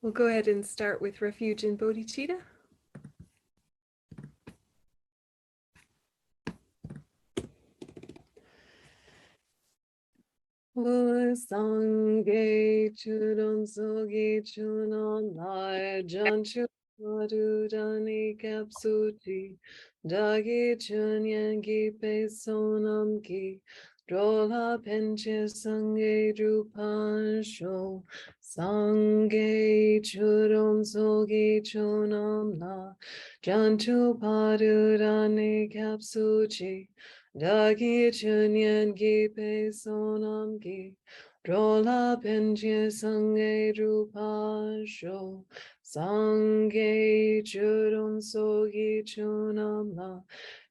We'll go ahead and start with refuge in bodhicitta. Sangye chudon sogi chunon lai janchu madudani kapsuchi dagi chunyan gi pe sonam ki drola penche sangye drupan sho sangye chudon sogi chunon la janchu padudani kapsuchi Dagi chunyan gi pe sonam gi drola penche sangye drupa sho sangye chudon sogi chunam la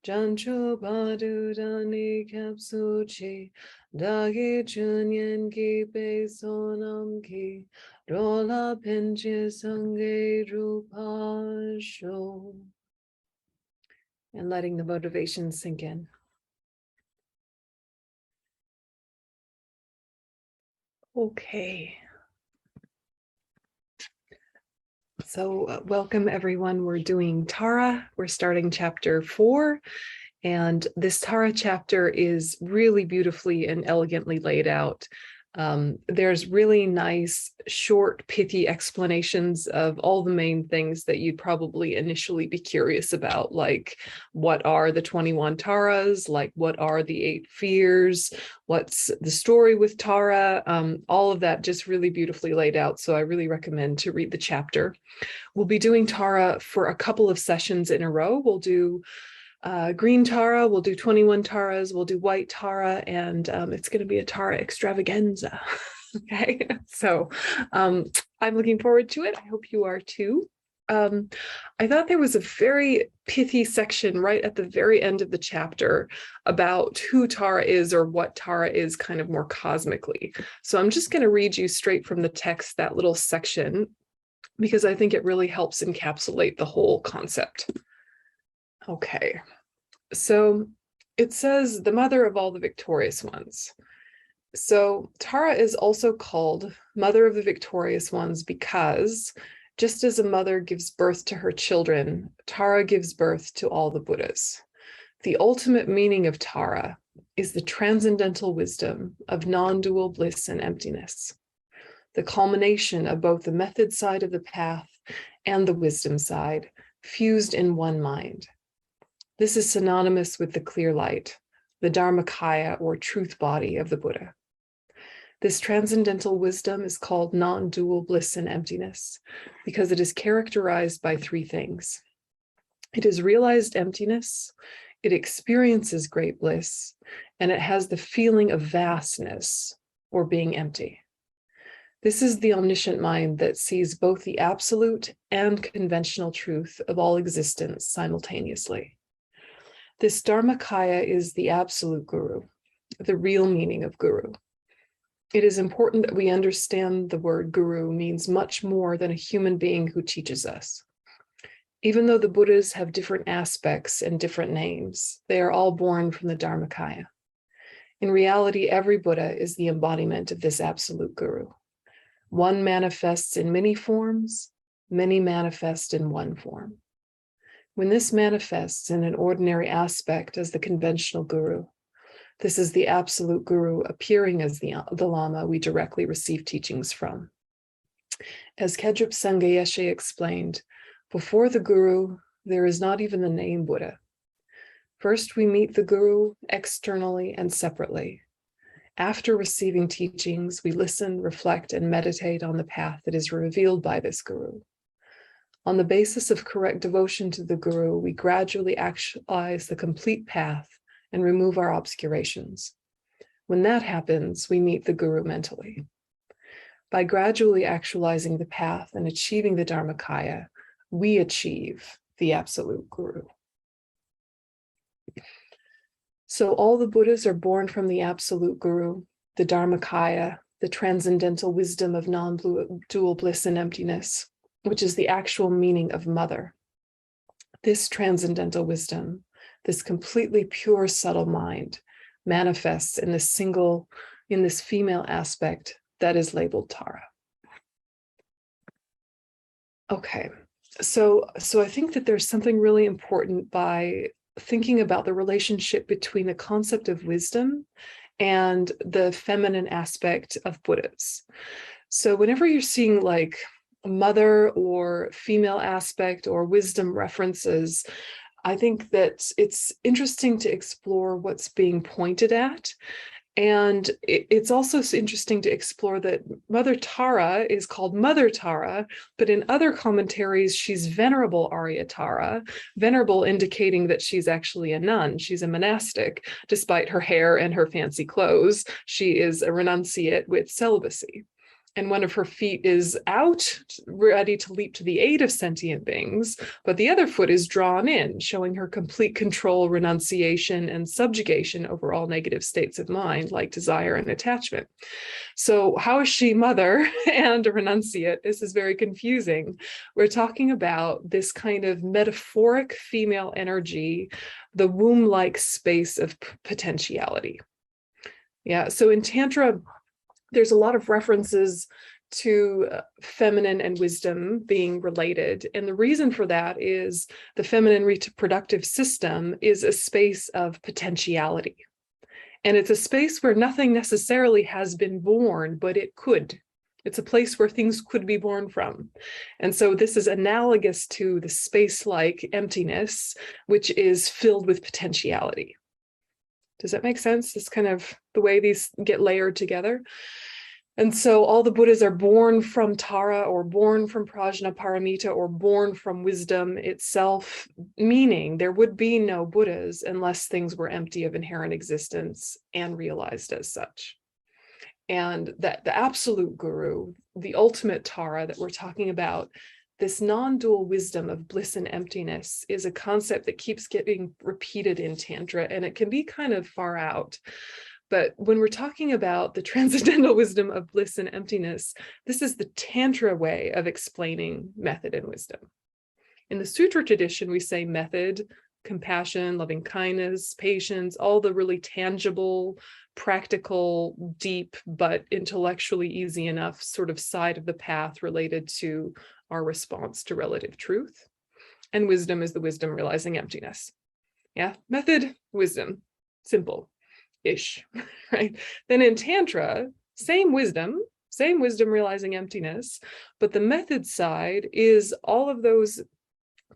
jancho padudani kapsuchi dagi chunyan gi pe sonam gi drola penche sangye drupa sho. And letting the motivation sink in. Okay. So welcome everyone. We're doing Tara. We're starting chapter 4. And this Tara chapter is really beautifully and elegantly laid out. There's really nice, short, pithy explanations of all the main things that you'd probably initially be curious about, like what are the 21 Taras, like what are the 8 fears, what's the story with Tara, all of that just really beautifully laid out. So I really recommend to read the chapter. We'll be doing Tara for a couple of sessions in a row. We'll do green Tara, we'll do 21 Taras, we'll do white Tara, and it's going to be a Tara extravaganza. Okay, so I'm looking forward to it. I hope you are too. I thought there was a very pithy section right at the very end of the chapter about who Tara is or what Tara is kind of more cosmically. So I'm just going to read you straight from the text, that little section, because I think it really helps encapsulate the whole concept. Okay, so it says the mother of all the victorious ones. So Tara is also called mother of the victorious ones because just as a mother gives birth to her children, Tara gives birth to all the Buddhas. The ultimate meaning of Tara is the transcendental wisdom of non-dual bliss and emptiness, the culmination of both the method side of the path and the wisdom side, fused in one mind. This is synonymous with the clear light, the Dharmakaya or truth body of the Buddha. This transcendental wisdom is called non-dual bliss and emptiness because it is characterized by 3 things. It is realized emptiness, it experiences great bliss, and it has the feeling of vastness or being empty. This is the omniscient mind that sees both the absolute and conventional truth of all existence simultaneously. This Dharmakaya is the absolute guru, the real meaning of guru. It is important that we understand the word guru means much more than a human being who teaches us. Even though the Buddhas have different aspects and different names, they are all born from the Dharmakaya. In reality, every Buddha is the embodiment of this absolute guru. One manifests in many forms, many manifest in one form. When this manifests in an ordinary aspect as the conventional guru, this is the absolute guru appearing as the Lama we directly receive teachings from. As Kedrup Sangayeshe explained, before the guru, there is not even the name Buddha. First, we meet the guru externally and separately. After receiving teachings, we listen, reflect, and meditate on the path that is revealed by this guru. On the basis of correct devotion to the guru, we gradually actualize the complete path and remove our obscurations. When that happens, we meet the guru mentally. By gradually actualizing the path and achieving the Dharmakaya, we achieve the absolute guru. So all the Buddhas are born from the absolute guru, the Dharmakaya, the transcendental wisdom of non-dual bliss and emptiness, which is the actual meaning of mother. This transcendental wisdom, this completely pure, subtle mind, manifests in this female aspect that is labeled Tara. Okay. So I think that there's something really important by thinking about the relationship between the concept of wisdom and the feminine aspect of Buddhas. So whenever you're seeing like mother or female aspect or wisdom references, I think that it's interesting to explore what's being pointed at. And it's also interesting to explore that Mother Tara is called Mother Tara, but in other commentaries, she's Venerable Arya Tara, venerable indicating that she's actually a nun. She's a monastic, despite her hair and her fancy clothes. She is a renunciate with celibacy. And one of her feet is out, ready to leap to the aid of sentient beings, but the other foot is drawn in, showing her complete control, renunciation, and subjugation over all negative states of mind, like desire and attachment. So how is she mother and a renunciate? This is very confusing. We're talking about this kind of metaphoric female energy, the womb-like space of potentiality. Yeah, so in Tantra, there's a lot of references to feminine and wisdom being related. And the reason for that is the feminine reproductive system is a space of potentiality. And it's a space where nothing necessarily has been born, but it could. It's a place where things could be born from. And so this is analogous to the space-like emptiness, which is filled with potentiality. Does that make sense? It's kind of the way these get layered together. And so all the Buddhas are born from Tara, or born from Prajnaparamita, or born from wisdom itself, meaning there would be no Buddhas unless things were empty of inherent existence and realized as such. And that the absolute guru, the ultimate Tara that we're talking about, this non-dual wisdom of bliss and emptiness, is a concept that keeps getting repeated in Tantra, and it can be kind of far out. But when we're talking about the transcendental wisdom of bliss and emptiness, this is the Tantra way of explaining method and wisdom. In the Sutra tradition, we say method, compassion, loving kindness, patience, all the really tangible, practical, deep, but intellectually easy enough sort of side of the path related to our response to relative truth. And wisdom is the wisdom realizing emptiness. Yeah, method, wisdom, simple-ish, right? Then in Tantra, same wisdom realizing emptiness, but the method side is all of those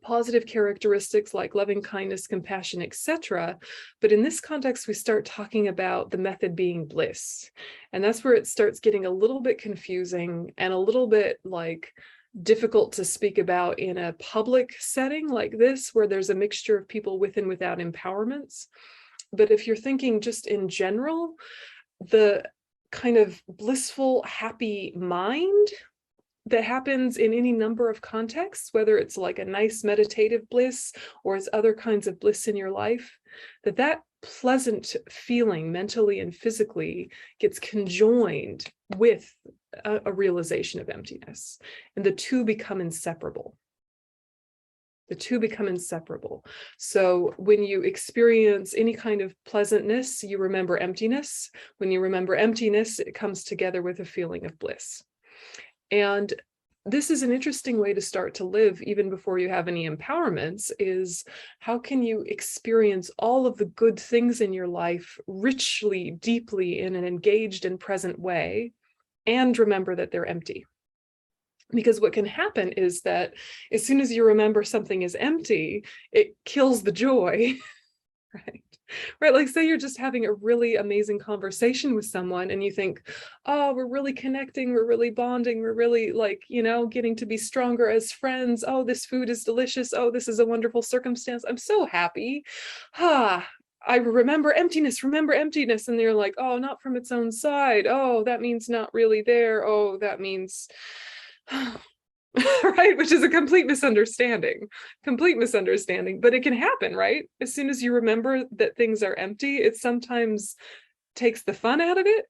positive characteristics like loving kindness, compassion, etc. But in this context, we start talking about the method being bliss. And that's where it starts getting a little bit confusing and a little bit like difficult to speak about in a public setting like this, where there's a mixture of people with and without empowerments. But if you're thinking just in general, the kind of blissful, happy mind that happens in any number of contexts, whether it's like a nice meditative bliss or it's other kinds of bliss in your life, that pleasant feeling mentally and physically gets conjoined with a realization of emptiness, and the two become inseparable. The two become inseparable. So when you experience any kind of pleasantness, you remember emptiness. When you remember emptiness, it comes together with a feeling of bliss. And this is an interesting way to start to live even before you have any empowerments, is how can you experience all of the good things in your life richly, deeply, in an engaged and present way, and remember that they're empty. Because what can happen is that as soon as you remember something is empty, it kills the joy, right? Right, like say you're just having a really amazing conversation with someone and you think, oh, we're really connecting, we're really bonding, we're really like, you know, getting to be stronger as friends. Oh, this food is delicious. Oh, this is a wonderful circumstance. I'm so happy. I remember emptiness. And they're like, oh, not from its own side. Oh, that means not really there. Oh, that means... right, which is a complete misunderstanding, but it can happen, right? As soon as you remember that things are empty, it sometimes takes the fun out of it,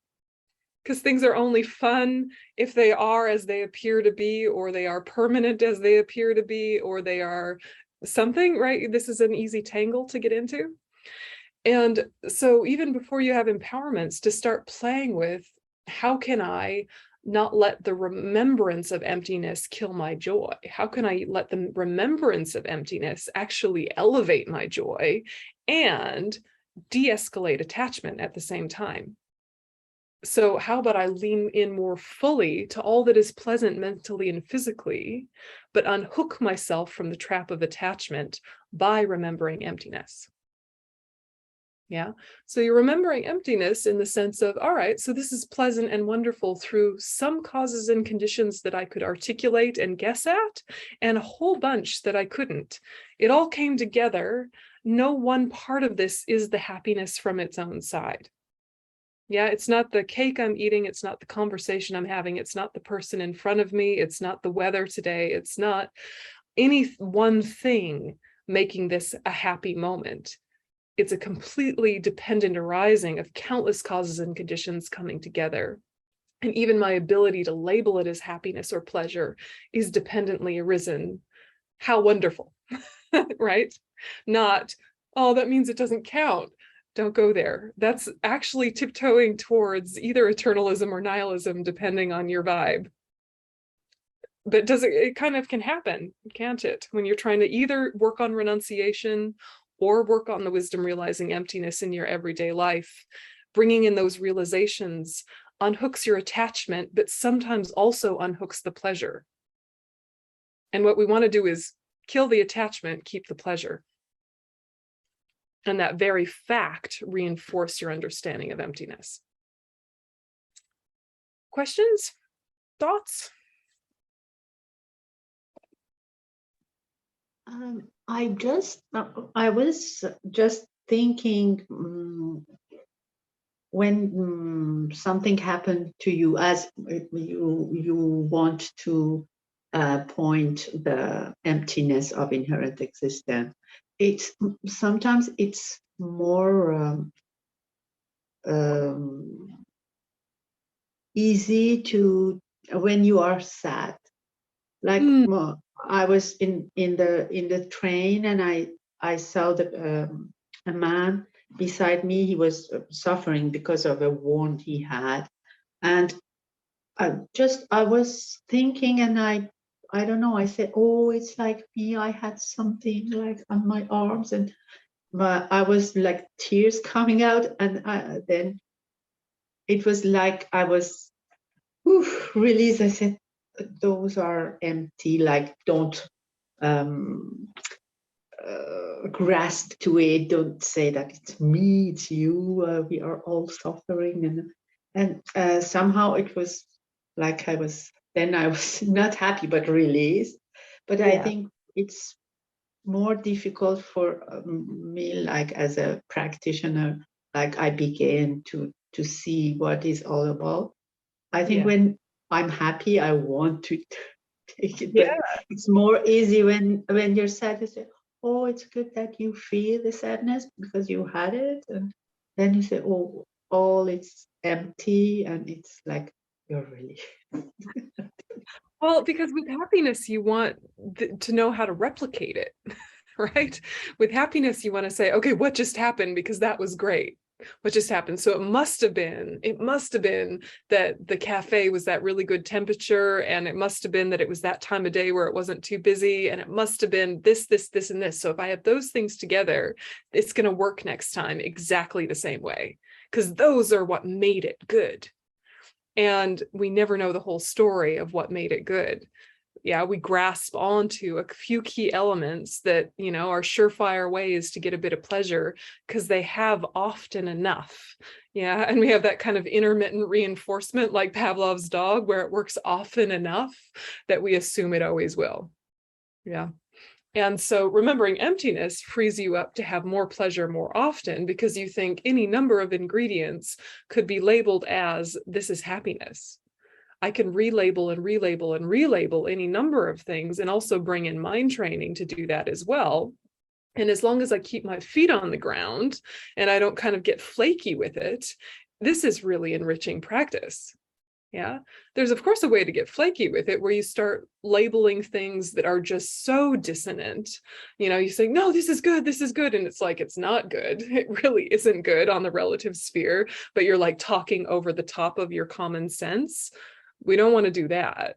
because things are only fun if they are as they appear to be, or they are permanent as they appear to be, or they are something, right? This is an easy tangle to get into. And so even before you have empowerments, to start playing with, how can I not let the remembrance of emptiness kill my joy? How can I let the remembrance of emptiness actually elevate my joy and de-escalate attachment at the same time? So how about I lean in more fully to all that is pleasant mentally and physically, but unhook myself from the trap of attachment by remembering emptiness? Yeah. So you're remembering emptiness in the sense of, all right, so this is pleasant and wonderful through some causes and conditions that I could articulate and guess at, and a whole bunch that I couldn't. It all came together. No one part of this is the happiness from its own side. Yeah, it's not the cake I'm eating. It's not the conversation I'm having. It's not the person in front of me. It's not the weather today. It's not any one thing making this a happy moment. It's a completely dependent arising of countless causes and conditions coming together. And even my ability to label it as happiness or pleasure is dependently arisen. How wonderful, right? Not, oh, that means it doesn't count. Don't go there. That's actually tiptoeing towards either eternalism or nihilism, depending on your vibe. But it kind of can happen, can't it? When you're trying to either work on renunciation or work on the wisdom realizing emptiness in your everyday life, bringing in those realizations unhooks your attachment, but sometimes also unhooks the pleasure. And what we want to do is kill the attachment, keep the pleasure. And that very fact reinforce your understanding of emptiness. Questions? Thoughts? I was just thinking when something happened to you, as you want to point the emptiness of inherent existence. It's sometimes it's more easy to when you are sad. Like I was in the train and I saw a man beside me. He was suffering because of a wound he had, and I was thinking, and I don't know. I said, "Oh, it's like me. I had something like on my arms," and I was like tears coming out, and then it was like I was released. I said, "Those are empty. Like don't." Grasp to it. Don't say that it's me, it's you. We are all suffering, and somehow it was like I was not happy but released. But I think it's more difficult for me, like as a practitioner, like I began to see what it's all about. I think when I'm happy, I want to take it, but it's more easy when you're sad. You say, "Oh, it's good that you feel the sadness because you had it," and then you say, "Oh, all it's empty," and it's like you're really. Well, because with happiness, you want to know how to replicate it, right? With happiness, you want to say, okay, what just happened? Because that was great. What just happened? So it must have been that the cafe was that really good temperature, and it must have been that it was that time of day where it wasn't too busy, and it must have been this, and this. So if I have those things together, it's going to work next time exactly the same way, because those are what made it good. And we never know the whole story of what made it good. Yeah, we grasp onto a few key elements that, are surefire ways to get a bit of pleasure because they have often enough. Yeah, and we have that kind of intermittent reinforcement like Pavlov's dog, where it works often enough that we assume it always will. Yeah. And so remembering emptiness frees you up to have more pleasure more often, because you think any number of ingredients could be labeled as this is happiness. I can relabel and relabel and relabel any number of things, and also bring in mind training to do that as well. And as long as I keep my feet on the ground and I don't kind of get flaky with it, this is really enriching practice. Yeah, there's of course a way to get flaky with it, where you start labeling things that are just so dissonant. You say, no, this is good, and it's like, it's not good. It really isn't good on the relative sphere, but you're like talking over the top of your common sense. We don't want to do that.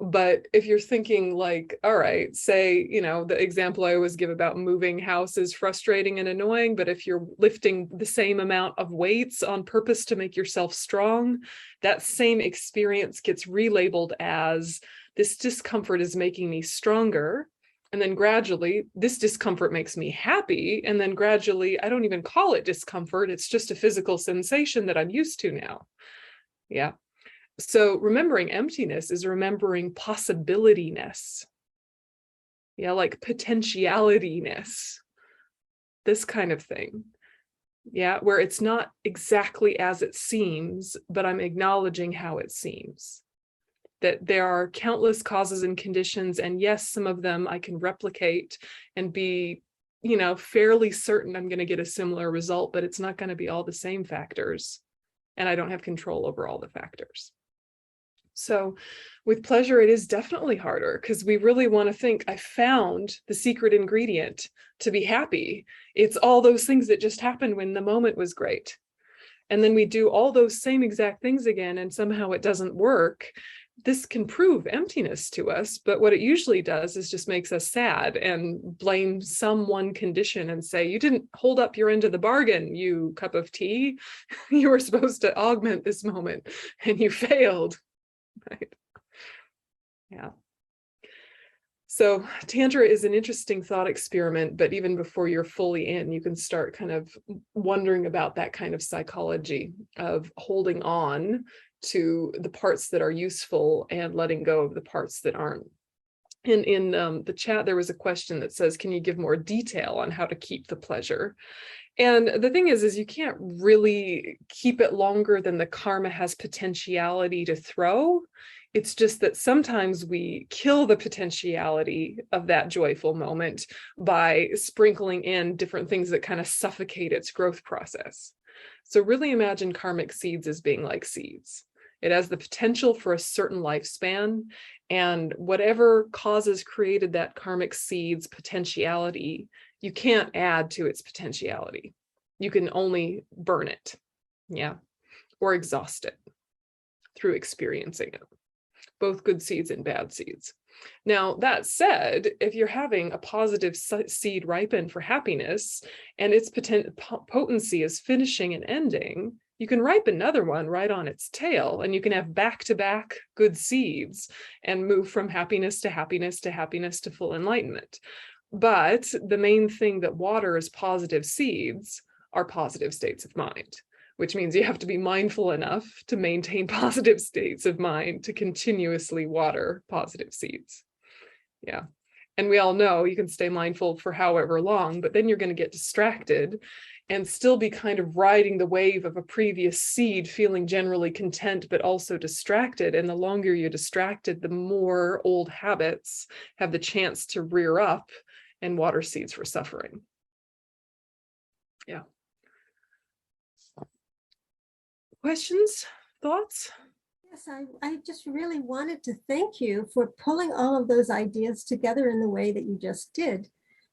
But if you're thinking like, all right, say, the example I always give about moving house is frustrating and annoying, but if you're lifting the same amount of weights on purpose to make yourself strong, that same experience gets relabeled as this discomfort is making me stronger. And then gradually, this discomfort makes me happy. And then gradually, I don't even call it discomfort. It's just a physical sensation that I'm used to now. Yeah. So remembering emptiness is remembering possibilityness. Yeah, like potentialityness, this kind of thing. Yeah, where it's not exactly as it seems, but I'm acknowledging how it seems. That there are countless causes and conditions, and yes, some of them I can replicate and be, fairly certain I'm going to get a similar result, but it's not going to be all the same factors. And I don't have control over all the factors. So with pleasure, it is definitely harder because we really want to think, I found the secret ingredient to be happy. It's all those things that just happened when the moment was great. And then we do all those same exact things again, and somehow it doesn't work. This can prove emptiness to us, but what it usually does is just makes us sad and blame some one condition and say, you didn't hold up your end of the bargain, you cup of tea. You were supposed to augment this moment and you failed. Right. Yeah. So Tantra is an interesting thought experiment, but even before you're fully in, you can start kind of wondering about that kind of psychology of holding on to the parts that are useful and letting go of the parts that aren't. In the chat, there was a question that says, can you give more detail on how to keep the pleasure? And the thing is you can't really keep it longer than the karma has potentiality to throw. It's just that sometimes we kill the potentiality of that joyful moment by sprinkling in different things that kind of suffocate its growth process. So really imagine karmic seeds as being like seeds. It has the potential for a certain lifespan, and whatever causes created that karmic seed's potentiality, you can't add to its potentiality. You can only burn it, yeah, or exhaust it through experiencing it, both good seeds and bad seeds. Now, that said, if you're having a positive seed ripen for happiness and its potency is finishing and ending, you can ripen another one right on its tail, and you can have back-to-back good seeds and move from happiness to happiness to happiness to full enlightenment. But the main thing that waters positive seeds are positive states of mind, which means you have to be mindful enough to maintain positive states of mind to continuously water positive seeds. Yeah. And we all know you can stay mindful for however long, but then you're going to get distracted and still be kind of riding the wave of a previous seed, feeling generally content, but also distracted. And the longer you're distracted, the more old habits have the chance to rear up and water seeds for suffering. Yeah. Questions, thoughts? Yes, I just really wanted to thank you for pulling all of those ideas together in the way that you just did,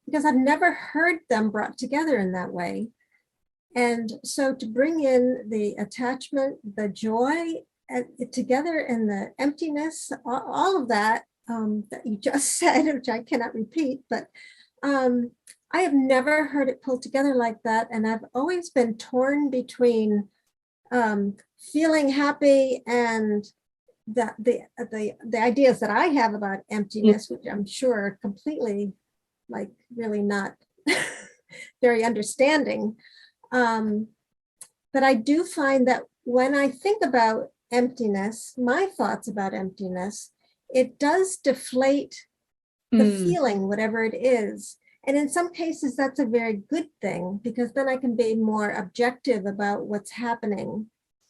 because I've never heard them brought together in that way. And so to bring in the attachment, the joy together, and the emptiness, all of that that you just said, which I cannot repeat, but I have never heard it pulled together like that. And I've always been torn between feeling happy and the ideas that I have about emptiness, which I'm sure are completely, like, really not very understanding. But I do find that when I think about emptiness, my thoughts about emptiness, it does deflate the feeling, whatever it is. And in some cases, that's a very good thing, because then I can be more objective about what's happening.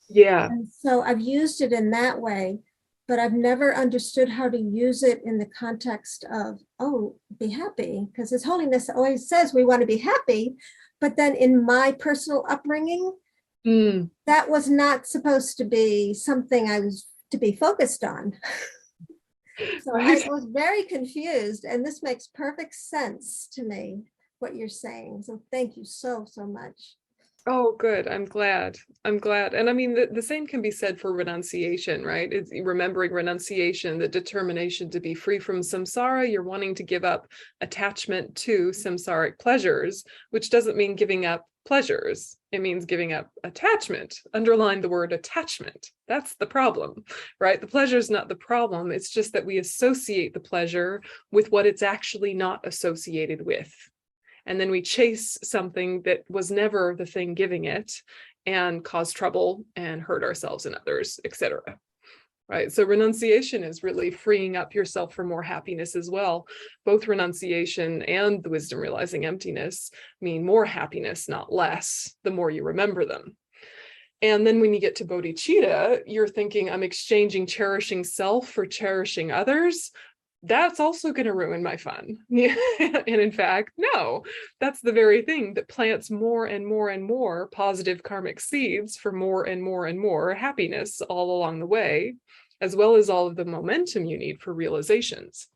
Yeah. And so I've used it in that way, but I've never understood how to use it in the context of, oh, be happy, because His Holiness always says we want to be happy. But then in my personal upbringing, that was not supposed to be something I was to be focused on. So Right. I was very confused, and this makes perfect sense to me, what you're saying. So thank you so, so much. Oh, good. I'm glad. I'm glad. And I mean, the same can be said for renunciation, right? It's remembering renunciation, the determination to be free from samsara. You're wanting to give up attachment to samsaric pleasures, which doesn't mean giving up pleasures. It means giving up attachment. Underline the word attachment. That's the problem, right? The pleasure is not the problem. It's just that we associate the pleasure with what it's actually not associated with. And then we chase something that was never the thing giving it and cause trouble and hurt ourselves and others, etc. Right? So renunciation is really freeing up yourself for more happiness as well. Both renunciation and the wisdom realizing emptiness mean more happiness, not less, the more you remember them. And then when you get to bodhicitta, you're thinking, I'm exchanging cherishing self for cherishing others. That's also going to ruin my fun. And in fact, no, that's the very thing that plants more and more and more positive karmic seeds for more and more and more happiness all along the way, as well as all of the momentum you need for realizations.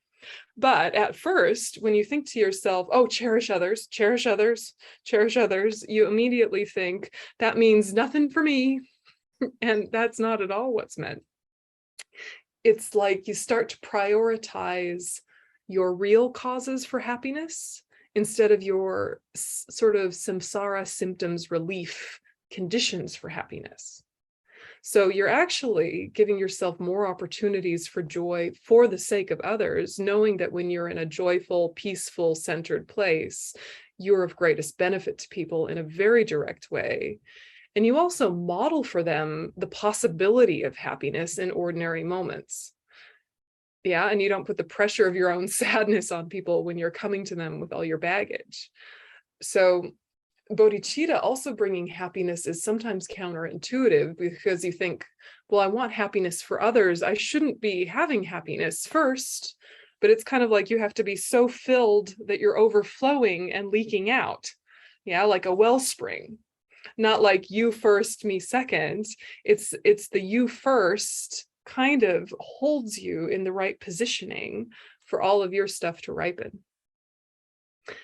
But at first, when you think to yourself, oh, cherish others, cherish others, cherish others, you immediately think that means nothing for me. And that's not at all what's meant. It's like you start to prioritize your real causes for happiness instead of your sort of samsara symptoms relief conditions for happiness. So you're actually giving yourself more opportunities for joy for the sake of others, knowing that when you're in a joyful, peaceful, centered place, you're of greatest benefit to people in a very direct way. And you also model for them the possibility of happiness in ordinary moments. Yeah, and you don't put the pressure of your own sadness on people when you're coming to them with all your baggage. So bodhicitta also bringing happiness is sometimes counterintuitive because you think, well, I want happiness for others. I shouldn't be having happiness first. But it's kind of like you have to be so filled that you're overflowing and leaking out. Yeah, like a wellspring. Not like you first, me second. It's the you first kind of holds you in the right positioning for all of your stuff to ripen.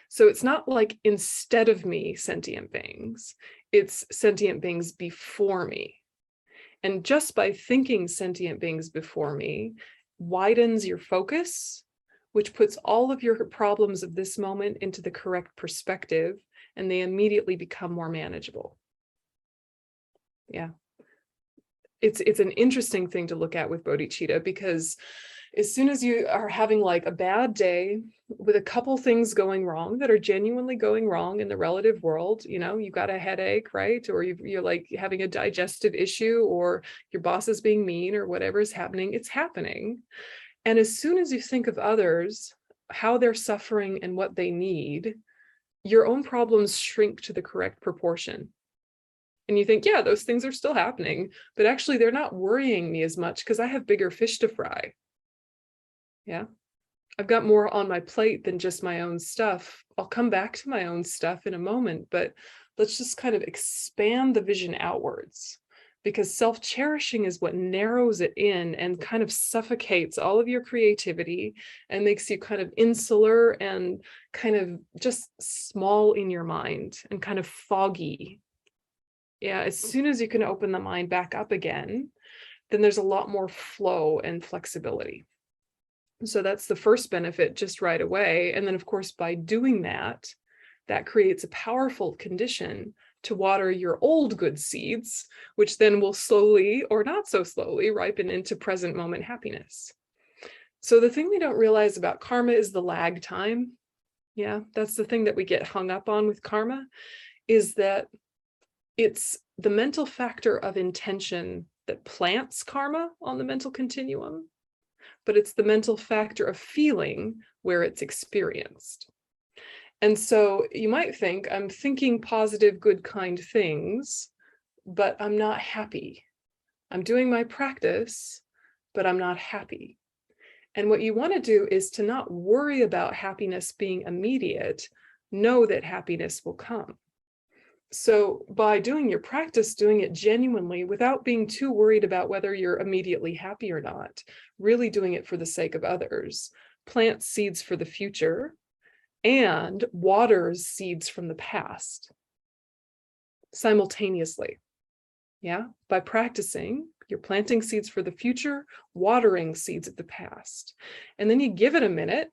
So it's not like instead of me, sentient beings, it's sentient beings before me. And just by thinking sentient beings before me widens your focus, which puts all of your problems of this moment into the correct perspective, and they immediately become more manageable. Yeah. It's an interesting thing to look at with bodhicitta, because as soon as you are having like a bad day with a couple things going wrong that are genuinely going wrong in the relative world, you know, you got a headache, right? Or you're like having a digestive issue, or your boss is being mean, or whatever is happening, it's happening. And as soon as you think of others, how they're suffering and what they need, your own problems shrink to the correct proportion. And you think, yeah, those things are still happening, but actually they're not worrying me as much because I have bigger fish to fry. Yeah. I've got more on my plate than just my own stuff. I'll come back to my own stuff in a moment, but let's just kind of expand the vision outwards, because self-cherishing is what narrows it in and kind of suffocates all of your creativity and makes you kind of insular and kind of just small in your mind and kind of foggy. Yeah, as soon as you can open the mind back up again, then there's a lot more flow and flexibility. So that's the first benefit just right away. And then, of course, by doing that, that creates a powerful condition to water your old good seeds, which then will slowly or not so slowly ripen into present moment happiness. So the thing we don't realize about karma is the lag time. Yeah, that's the thing that we get hung up on with karma, is that it's the mental factor of intention that plants karma on the mental continuum, but it's the mental factor of feeling where it's experienced. And so you might think, I'm thinking positive, good, kind things, but I'm not happy. I'm doing my practice, but I'm not happy. And what you want to do is to not worry about happiness being immediate. Know that happiness will come. So by doing your practice, doing it genuinely without being too worried about whether you're immediately happy or not, really doing it for the sake of others, plant seeds for the future and waters seeds from the past. simultaneously. Yeah, by practicing, you're planting seeds for the future, watering seeds of the past. And then you give it a minute,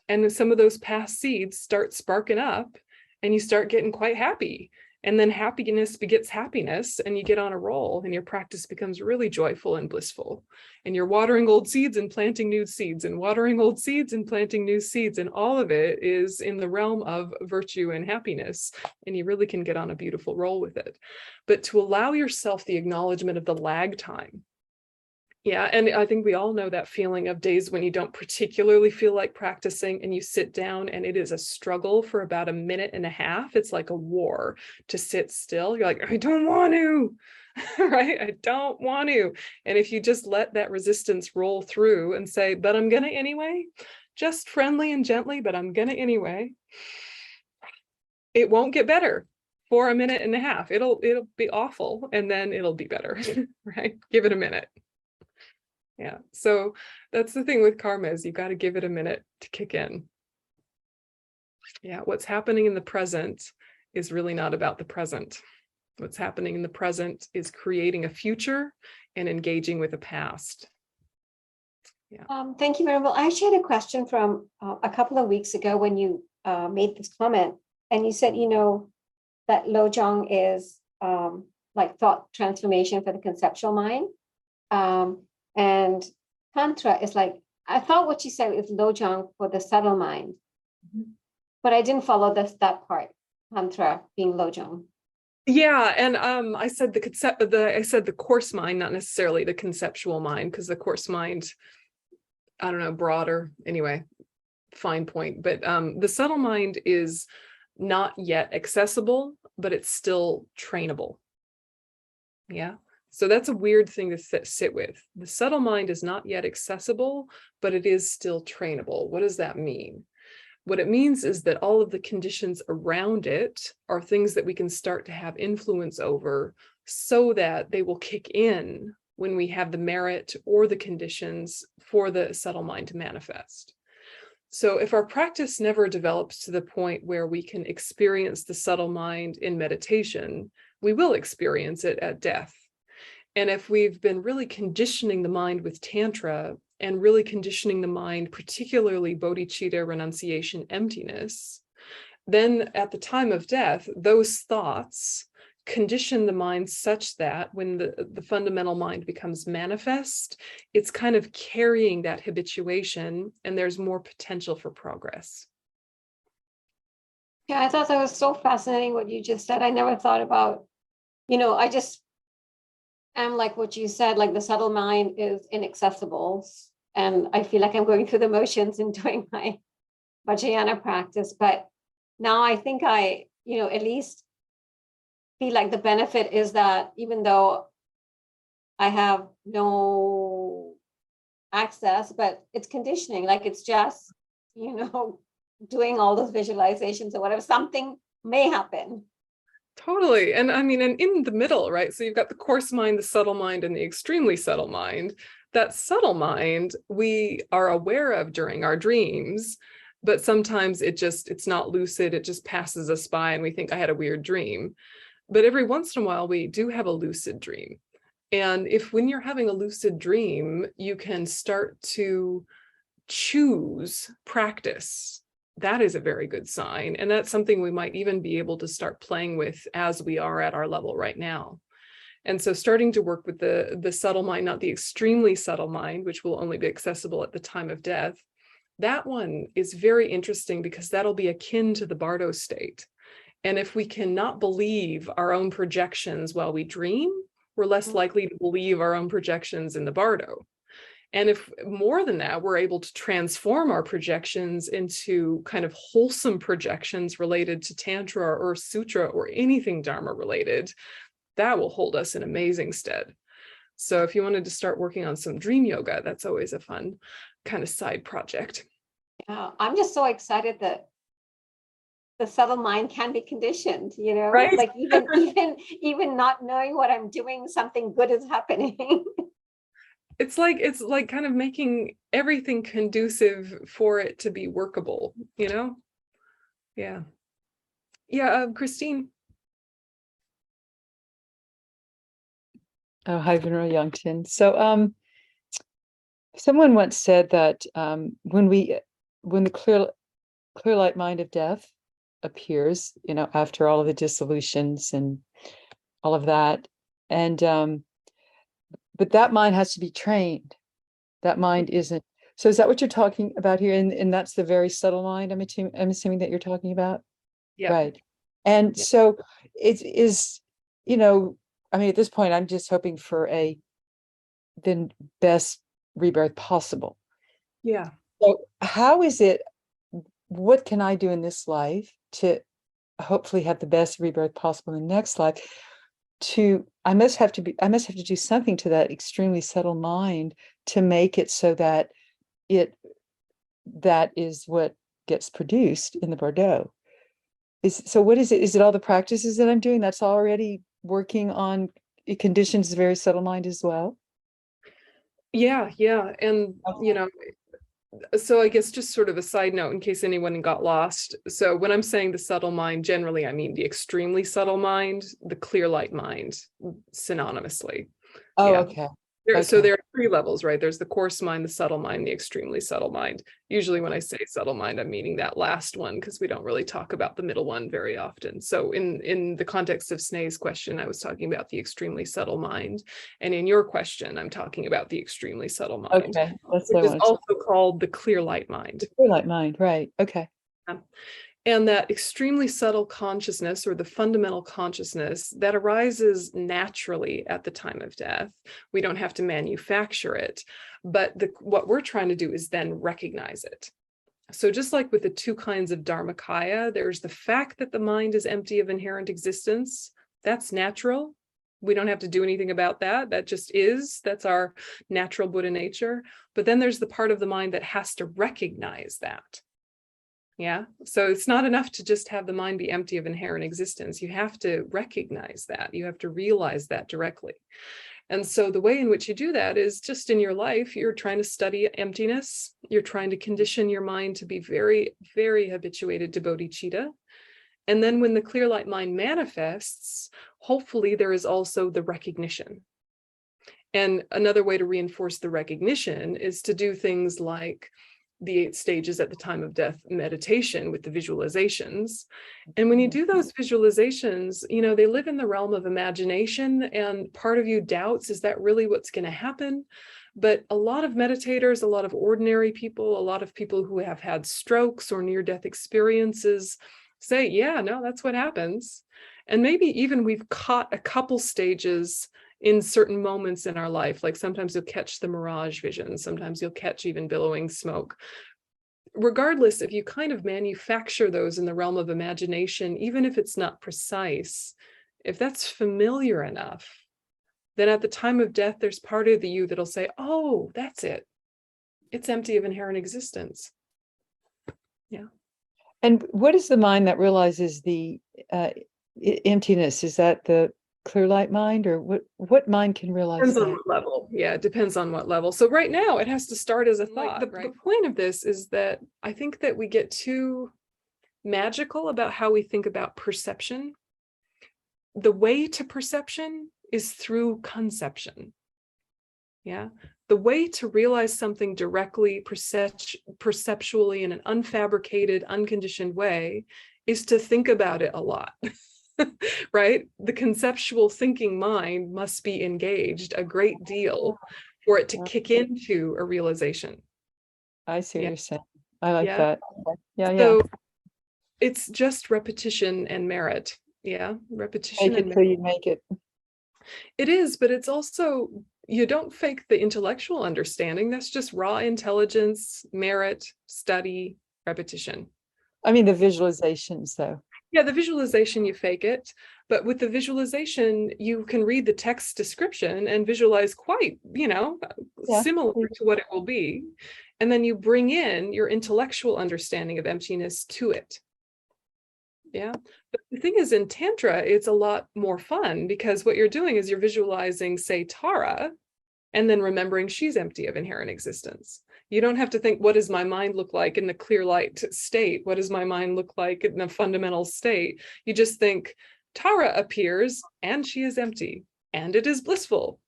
and some of those past seeds start sparking up, and you start getting quite happy. And then happiness begets happiness, and you get on a roll, and your practice becomes really joyful and blissful. And you're watering old seeds and planting new seeds, and watering old seeds and planting new seeds. And all of it is in the realm of virtue and happiness. And you really can get on a beautiful roll with it. But to allow yourself the acknowledgement of the lag time. Yeah, and I think we all know that feeling of days when you don't particularly feel like practicing, and you sit down and it is a struggle for about a minute and a half. It's like a war to sit still. You're like, I don't want to, right? I don't want to. And if you just let that resistance roll through and say, but I'm gonna anyway, just friendly and gently, but I'm gonna anyway, it won't get better for a minute and a half. It'll be awful, and then it'll be better, right? Give it a minute. Yeah, so that's the thing with karma, is you got to give it a minute to kick in. Yeah, what's happening in the present is really not about the present. What's happening in the present is creating a future and engaging with the past. Yeah. Thank you very much. I actually had a question from a couple of weeks ago when you made this comment, and you said, that Lojong is like thought transformation for the conceptual mind. And Tantra is like, I thought what you said is Lojong for the subtle mind, but I didn't follow that part, Tantra being Lojong. Yeah, and I said the coarse mind, not necessarily the conceptual mind, because the coarse mind, I don't know, broader, anyway, fine point. But the subtle mind is not yet accessible, but it's still trainable. Yeah. So that's a weird thing to sit with. The subtle mind is not yet accessible, but it is still trainable. What does that mean? What it means is that all of the conditions around it are things that we can start to have influence over, so that they will kick in when we have the merit or the conditions for the subtle mind to manifest. So if our practice never develops to the point where we can experience the subtle mind in meditation, we will experience it at death. And if we've been really conditioning the mind with Tantra, and really conditioning the mind, particularly bodhicitta, renunciation, emptiness, then at the time of death, those thoughts condition the mind such that when the fundamental mind becomes manifest, it's kind of carrying that habituation, and there's more potential for progress. Yeah, I thought that was so fascinating what you just said. I never thought about, I just am like what you said, like the subtle mind is inaccessible. And I feel like I'm going through the motions and doing my Vajrayana practice. But now I think I, at least feel like the benefit is that even though I have no access, but it's conditioning, like it's just, doing all those visualizations or whatever, something may happen. Totally. And I mean, and in the middle, right? So you've got the coarse mind, the subtle mind, and the extremely subtle mind. That subtle mind we are aware of during our dreams, but sometimes it's not lucid. It just passes us by and we think, I had a weird dream. But every once in a while, we do have a lucid dream. And when you're having a lucid dream, you can start to choose practice. That is a very good sign. And that's something we might even be able to start playing with as we are at our level right now. And so starting to work with the subtle mind, not the extremely subtle mind, which will only be accessible at the time of death, that one is very interesting because that'll be akin to the Bardo state. And if we cannot believe our own projections while we dream, we're less likely to believe our own projections in the Bardo. And if more than that, we're able to transform our projections into kind of wholesome projections related to Tantra or Sutra or anything Dharma related, that will hold us in amazing stead. So if you wanted to start working on some dream yoga, that's always a fun kind of side project. Yeah, I'm just so excited that the subtle mind can be conditioned, Right? like even not knowing what I'm doing, something good is happening. It's like kind of making everything conducive for it to be workable, Yeah. Yeah, Christine. Oh, hi, Ven Yönten. So, someone once said that when the clear light mind of death appears, after all of the dissolutions and all of that, and but that mind has to be trained. That mind isn't. So, is that what you're talking about here? And that's the very subtle mind. I'm assuming that you're talking about. Yeah. Right. And Yeah. so it is, I mean, at this point, I'm just hoping for the best rebirth possible. Yeah. So how is it, what can I do in this life to hopefully have the best rebirth possible in the next life? I must have to do something to that extremely subtle mind to make it so that that is what gets produced in the Bordeaux. So what is it? Is it all the practices that I'm doing that's already working on, it conditions the very subtle mind as well? Yeah. And, so I guess just sort of a side note in case anyone got lost. So when I'm saying the subtle mind, generally, I mean the extremely subtle mind, the clear light mind, synonymously. Oh, Yeah. okay. So Okay. there are three levels, right? There's the coarse mind, the subtle mind, the extremely subtle mind. Usually when I say subtle mind, I'm meaning that last one because we don't really talk about the middle one very often. So in the context of Sneha's question, I was talking about the extremely subtle mind. And in your question, I'm talking about the extremely subtle mind, Okay. That's which what I is wanted to. also called the clear light mind. The clear light mind, right. Okay. And that extremely subtle consciousness, or the fundamental consciousness that arises naturally at the time of death, we don't have to manufacture it, but what we're trying to do is then recognize it. So just like with the two kinds of dharmakaya, there's the fact that the mind is empty of inherent existence. That's natural. We don't have to do anything about that. That just is. That's our natural Buddha nature. But then there's the part of the mind that has to recognize that. Yeah. So it's not enough to just have the mind be empty of inherent existence. You have to recognize that. You have to realize that directly. And so the way in which you do that is just in your life, you're trying to study emptiness. You're trying to condition your mind to be very, very habituated to bodhicitta. And then when the clear light mind manifests, hopefully there is also the recognition. And another way to reinforce the recognition is to do things like the 8 stages at the time of death meditation with the visualizations. And when you do those visualizations, they live in the realm of imagination, and part of you doubts, is that really what's going to happen? But a lot of meditators, a lot of ordinary people, a lot of people who have had strokes or near-death experiences say, yeah, no, that's what happens. And maybe even we've caught a couple stages in certain moments in our life. Like sometimes you'll catch the mirage vision, sometimes you'll catch even billowing smoke. Regardless, if you kind of manufacture those in the realm of imagination, even if it's not precise, if that's familiar enough, then at the time of death, there's part of you that'll say, oh, that's it. It's empty of inherent existence. Yeah. And what is the mind that realizes the emptiness? Is that the clear light mind, or what mind can realize Depends that? on what level. Yeah, it depends on what level. So right now it has to start as a thought. The point of this is that I think that we get too magical about how we think about perception. The way to perception is through conception. Yeah. The way to realize something directly, perceptually, in an unfabricated, unconditioned way is to think about it a lot. Right? The conceptual thinking mind must be engaged a great deal for it to kick into a realization. I see what you're saying. I like Yeah. that. Yeah. So it's just repetition and merit. Yeah. Repetition Make and it till you make it. It is, but it's also, you don't fake the intellectual understanding. That's just raw intelligence, merit, study, repetition. I mean, the visualizations, though. Yeah, the visualization, you fake it, but with the visualization, you can read the text description and visualize quite, similar to what it will be. And then you bring in your intellectual understanding of emptiness to it. Yeah. But the thing is, in Tantra, it's a lot more fun because what you're doing is you're visualizing, say, Tara, and then remembering she's empty of inherent existence. You don't have to think, what does my mind look like in the clear light state? What does my mind look like in the fundamental state? You just think, Tara appears and she is empty and it is blissful.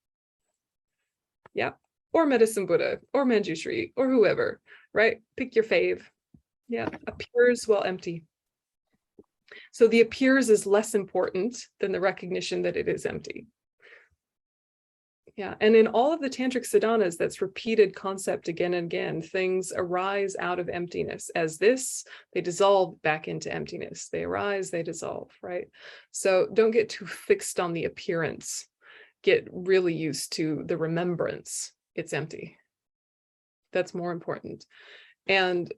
Yeah. Or Medicine Buddha, or Manjushri, or whoever, right? Pick your fave. Yeah. Appears while empty. So the appears is less important than the recognition that it is empty. Yeah, and in all of the tantric sadhanas, that's repeated concept again and again. Things arise out of emptiness. As this, they dissolve back into emptiness. They arise, they dissolve, right? So don't get too fixed on the appearance. Get really used to the remembrance. It's empty. That's more important. And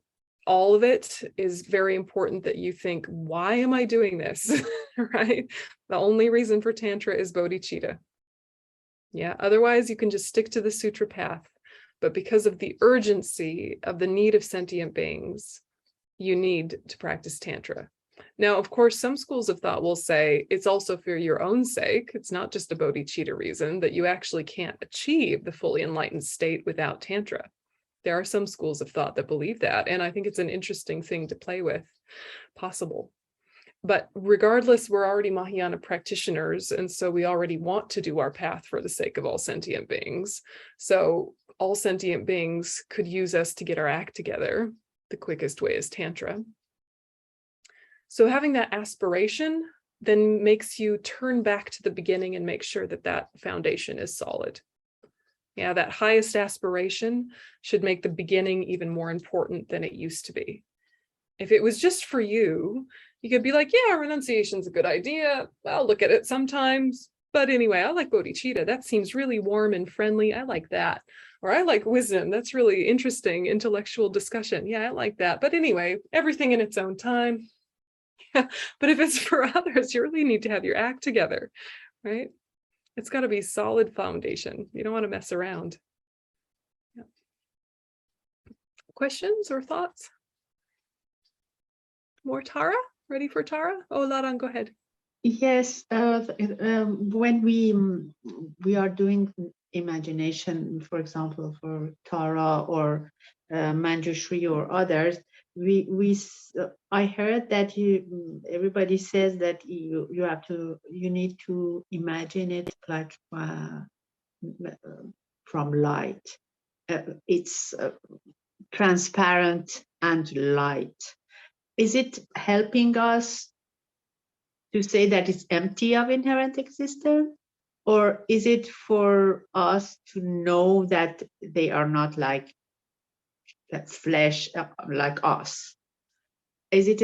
all of it is very important that you think, why am I doing this? Right? The only reason for Tantra is bodhicitta. Yeah, otherwise you can just stick to the sutra path. But because of the urgency of the need of sentient beings, you need to practice Tantra. Now, of course, some schools of thought will say it's also for your own sake. It's not just a bodhicitta reason that you actually can't achieve the fully enlightened state without Tantra. There are some schools of thought that believe that, and I think it's an interesting thing to play with, possible. But regardless, we're already Mahayana practitioners, and so we already want to do our path for the sake of all sentient beings. So all sentient beings could use us to get our act together. The quickest way is Tantra. So having that aspiration then makes you turn back to the beginning and make sure that that foundation is solid. Yeah, that highest aspiration should make the beginning even more important than it used to be. If it was just for you, you could be like, yeah, renunciation's a good idea. I'll look at it sometimes. But anyway, I like bodhicitta. That seems really warm and friendly. I like that. Or I like wisdom. That's really interesting intellectual discussion. Yeah, I like that. But anyway, everything in its own time. But if it's for others, you really need to have your act together, right? It's got to be solid foundation. You don't want to mess around. Yeah. Questions or thoughts? More Tara? Ready for Tara? Oh, Ladan, go ahead. Yes, when we are doing imagination, for example, for Tara or Manjushri or others, I heard that everybody says that you need to imagine it like from light. It's transparent and light. Is it helping us to say that it's empty of inherent existence? Or is it for us to know that they are not like flesh, like us? Is it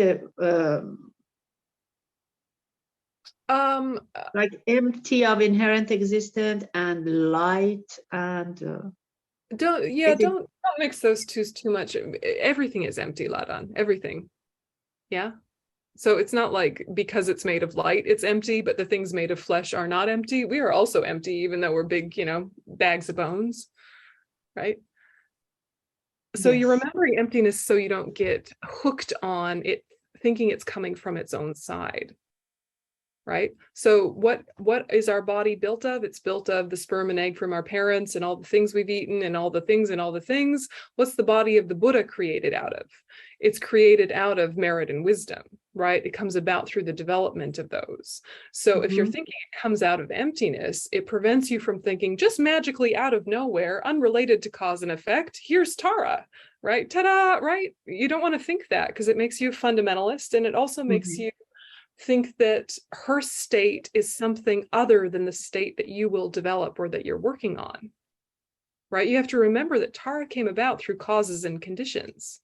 like empty of inherent existence and light and don't mix those two too much. Everything is empty, Ladan. Everything. Yeah. So it's not like because it's made of light, it's empty, but the things made of flesh are not empty. We are also empty, even though we're big, bags of bones, right? So yes. you're remembering emptiness so you don't get hooked on it, thinking it's coming from its own side, right? So what is our body built of? It's built of the sperm and egg from our parents and all the things we've eaten and all the things and all the things. What's the body of the Buddha created out of? It's created out of merit and wisdom, right? It comes about through the development of those. So if you're thinking it comes out of emptiness, it prevents you from thinking just magically out of nowhere, unrelated to cause and effect, here's Tara, right? Ta-da, right? You don't want to think that because it makes you a fundamentalist, and it also makes you think that her state is something other than the state that you will develop or that you're working on, right? You have to remember that Tara came about through causes and conditions.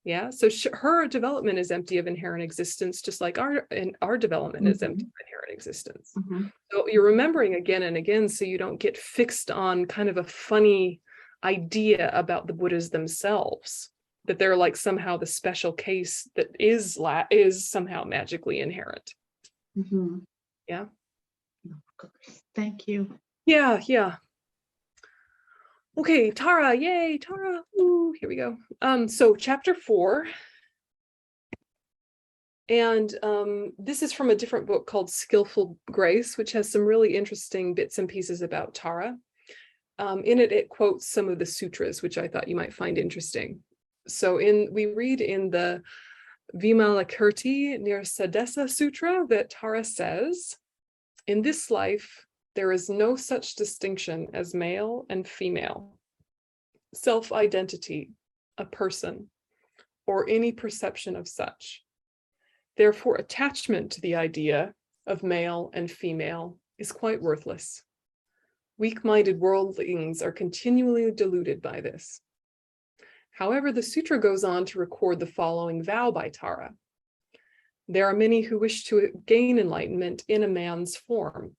Yeah, so her development is empty of inherent existence, just like our development is empty of inherent existence. So you're remembering again and again so you don't get fixed on kind of a funny idea about the Buddhas themselves, that they're like somehow the special case that is somehow magically inherent. Yeah. Thank you. Yeah. Okay, Tara, yay, Tara. Ooh, here we go. So chapter 4. And this is from a different book called Skillful Grace, which has some really interesting bits and pieces about Tara. In it, it quotes some of the sutras, which I thought you might find interesting. So we read in the Vimalakirti Nirsadesa Sutra that Tara says, in this life, there is no such distinction as male and female, self-identity, a person, or any perception of such. Therefore, attachment to the idea of male and female is quite worthless. Weak-minded worldlings are continually deluded by this. However, the sutra goes on to record the following vow by Tara. There are many who wish to gain enlightenment in a man's form,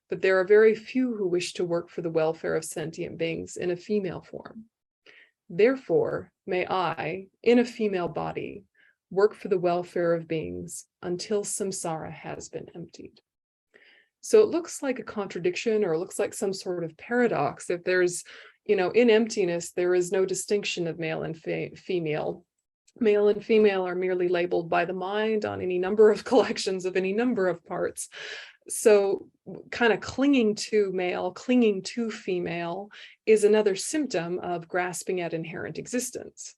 but there are very few who wish to work for the welfare of sentient beings in a female form. Therefore, may I, in a female body, work for the welfare of beings until samsara has been emptied. So it looks like a contradiction, or it looks like some sort of paradox. If there's, in emptiness, there is no distinction of male and female. Male and female are merely labeled by the mind on any number of collections of any number of parts. So kind of clinging to male, clinging to female is another symptom of grasping at inherent existence.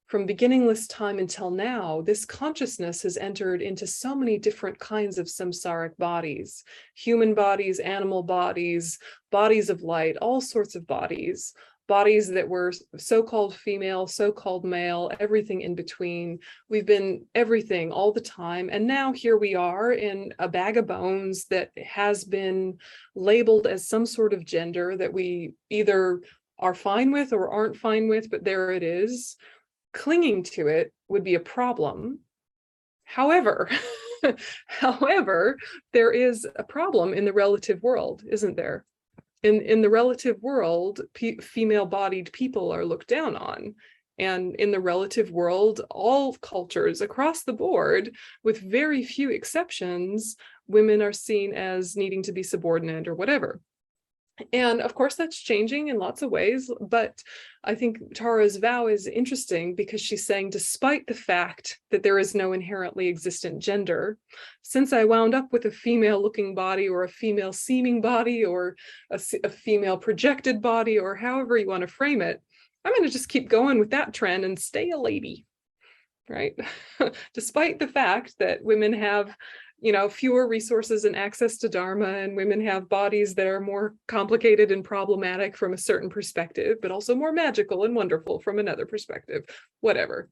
From beginningless time until now, this consciousness has entered into so many different kinds of samsaric bodies, human bodies, animal bodies, bodies of light, all sorts of bodies, bodies that were so-called female, so-called male, everything in between. We've been everything all the time. And now here we are in a bag of bones that has been labeled as some sort of gender that we either are fine with or aren't fine with, but there it is. Clinging to it would be a problem. However, there is a problem in the relative world, isn't there? In the relative world, female-bodied people are looked down on. And in the relative world, all cultures across the board, with very few exceptions, women are seen as needing to be subordinate or whatever. And of course, that's changing in lots of ways, but I think Tara's vow is interesting because she's saying, despite the fact that there is no inherently existent gender, since I wound up with a female-looking body or a female-seeming body or a female projected body, or however you want to frame it, I'm going to just keep going with that trend and stay a lady, right? Despite the fact that women have fewer resources and access to Dharma, and women have bodies that are more complicated and problematic from a certain perspective, but also more magical and wonderful from another perspective, whatever.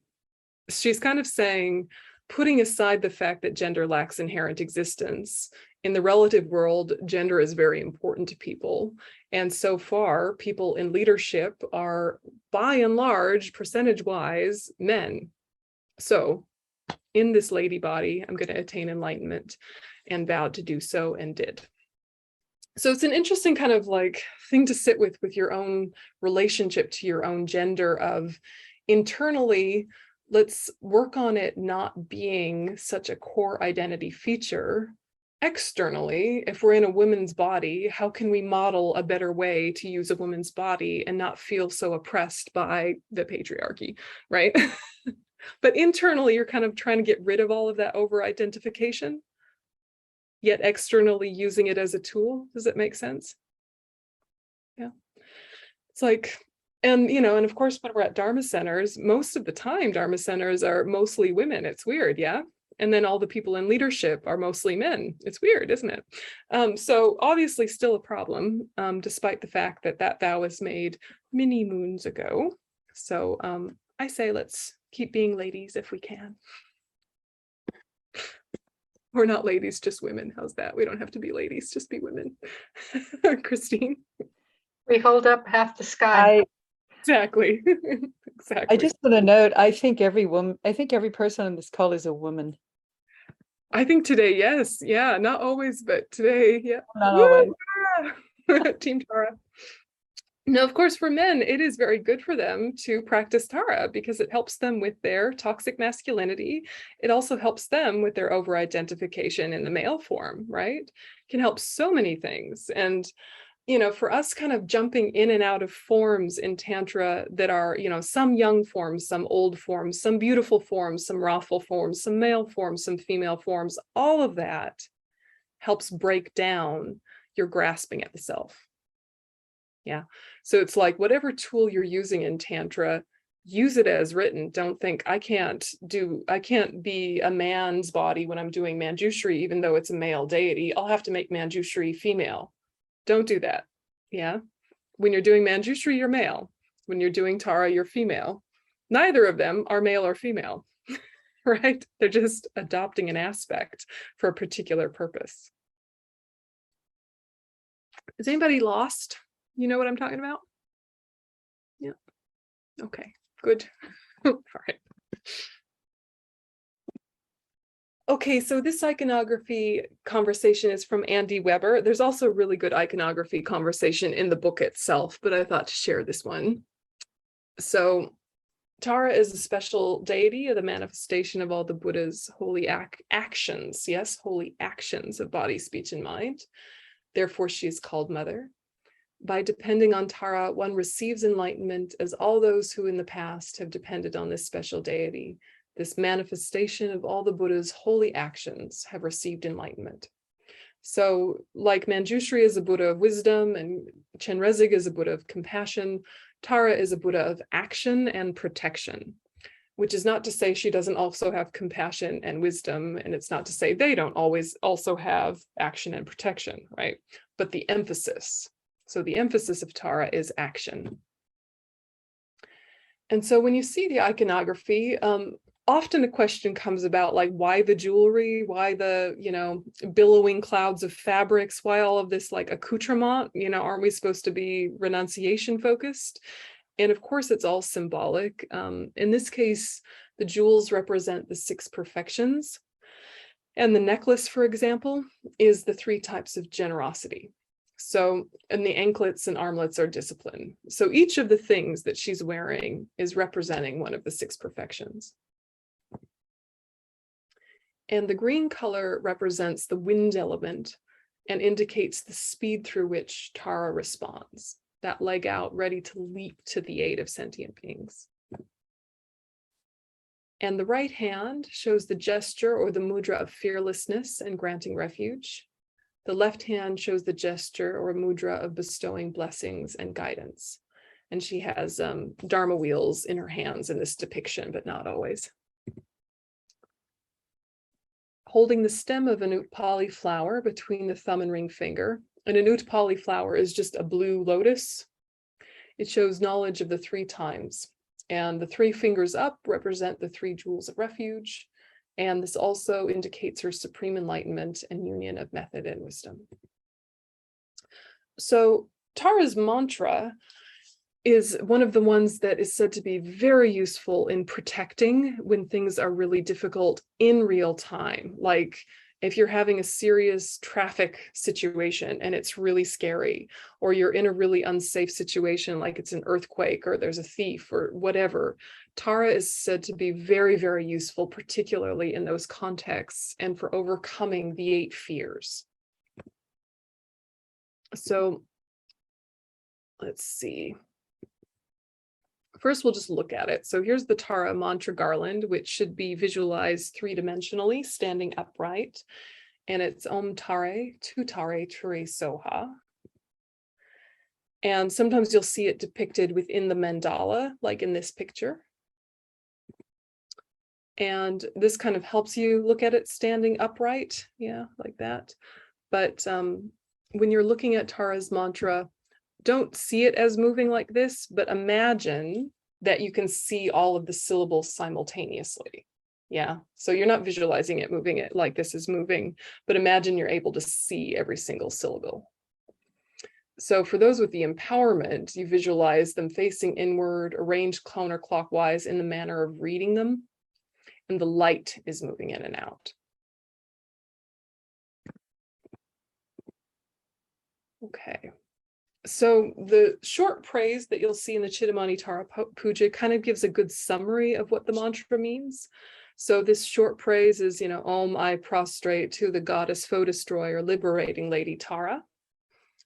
She's kind of saying, putting aside the fact that gender lacks inherent existence, in the relative world, gender is very important to people. And so far, people in leadership are, by and large, percentage-wise, men. So in this lady body, I'm going to attain enlightenment, and vowed to do so and did. So it's an interesting kind of like thing to sit with your own relationship to your own gender of internally, let's work on it not being such a core identity feature. Externally, if we're in a woman's body, how can we model a better way to use a woman's body and not feel so oppressed by the patriarchy, right? But internally, you're kind of trying to get rid of all of that over-identification, yet externally using it as a tool. Does that make sense? Yeah. It's like, and of course, when we're at Dharma centers, most of the time, Dharma centers are mostly women. It's weird, yeah? And then all the people in leadership are mostly men. It's weird, isn't it? So obviously still a problem, despite the fact that that vow was made many moons ago. So I say let's keep being ladies if we can. Or not ladies, just women. How's that? We don't have to be ladies, just be women. Christine? We hold up half the sky. Exactly. Exactly. I just want to note, I think every person on this call is a woman. I think today, yes. Yeah, not always, but today, yeah. Not always. Team Tara. Now, of course, for men, it is very good for them to practice Tara because it helps them with their toxic masculinity. It also helps them with their over-identification in the male form, right? It can help so many things. And, for us kind of jumping in and out of forms in Tantra that are, some young forms, some old forms, some beautiful forms, some wrathful forms, some male forms, some female forms, all of that helps break down your grasping at the self. Yeah. So it's like whatever tool you're using in Tantra, use it as written. Don't think I can't be a man's body when I'm doing Manjushri, even though it's a male deity. I'll have to make Manjushri female. Don't do that. Yeah. When you're doing Manjushri, you're male. When you're doing Tara, you're female. Neither of them are male or female, right? They're just adopting an aspect for a particular purpose. Is anybody lost? You know what I'm talking about? Yeah. Okay, good. All right. Okay, so this iconography conversation is from Andy Weber. There's also really good iconography conversation in the book itself, but I thought to share this one. So Tara is a special deity, the manifestation of all the Buddha's holy actions. Yes, holy actions of body, speech, and mind. Therefore, she is called Mother. By depending on Tara, one receives enlightenment as all those who in the past have depended on this special deity. This manifestation of all the Buddha's holy actions have received enlightenment. So like Manjushri is a Buddha of wisdom and Chenrezig is a Buddha of compassion, Tara is a Buddha of action and protection, which is not to say she doesn't also have compassion and wisdom, and it's not to say they don't always also have action and protection, right? But the emphasis. So the emphasis of Tara is action. And so when you see the iconography, often a question comes about like, why the jewelry, why the, billowing clouds of fabrics, why all of this like accoutrement, aren't we supposed to be renunciation focused? And of course, it's all symbolic. In this case, the jewels represent the 6 perfections. And the necklace, for example, is the 3 types of generosity. So, and the anklets and armlets are discipline. So each of the things that she's wearing is representing one of the 6 perfections. And the green color represents the wind element and indicates the speed through which Tara responds, that leg out ready to leap to the aid of sentient beings. And the right hand shows the gesture or the mudra of fearlessness and granting refuge. The left hand shows the gesture or mudra of bestowing blessings and guidance. And she has Dharma wheels in her hands in this depiction, but not always. Holding the stem of an Utpali flower between the thumb and ring finger. And an Utpali flower is just a blue lotus. It shows knowledge of the 3 times. And the 3 fingers up represent the 3 jewels of refuge. And this also indicates her supreme enlightenment and union of method and wisdom. So Tara's mantra is one of the ones that is said to be very useful in protecting when things are really difficult in real time. Like if you're having a serious traffic situation and it's really scary, or you're in a really unsafe situation, like it's an earthquake or there's a thief or whatever, Tara is said to be very, very useful, particularly in those contexts and for overcoming the 8 fears. So let's see. First, we'll just look at it. So here's the Tara mantra garland, which should be visualized 3-dimensionally, standing upright. And it's Om Tare, Tu Tare, Ture Soha. And sometimes you'll see it depicted within the mandala, like in this picture. And this kind of helps you look at it standing upright, yeah, like that. But when you're looking at Tara's mantra, don't see it as moving like this, but imagine that you can see all of the syllables simultaneously. Yeah, so you're not visualizing it, moving it like this is moving, but imagine you're able to see every single syllable. So for those with the empowerment, you visualize them facing inward, arranged counterclockwise in the manner of reading them, and the light is moving in and out. Okay. So the short praise that you'll see in the Chittamani Tara Puja kind of gives a good summary of what the mantra means. So this short praise is, Om, I prostrate to the goddess foe destroyer, liberating Lady Tara.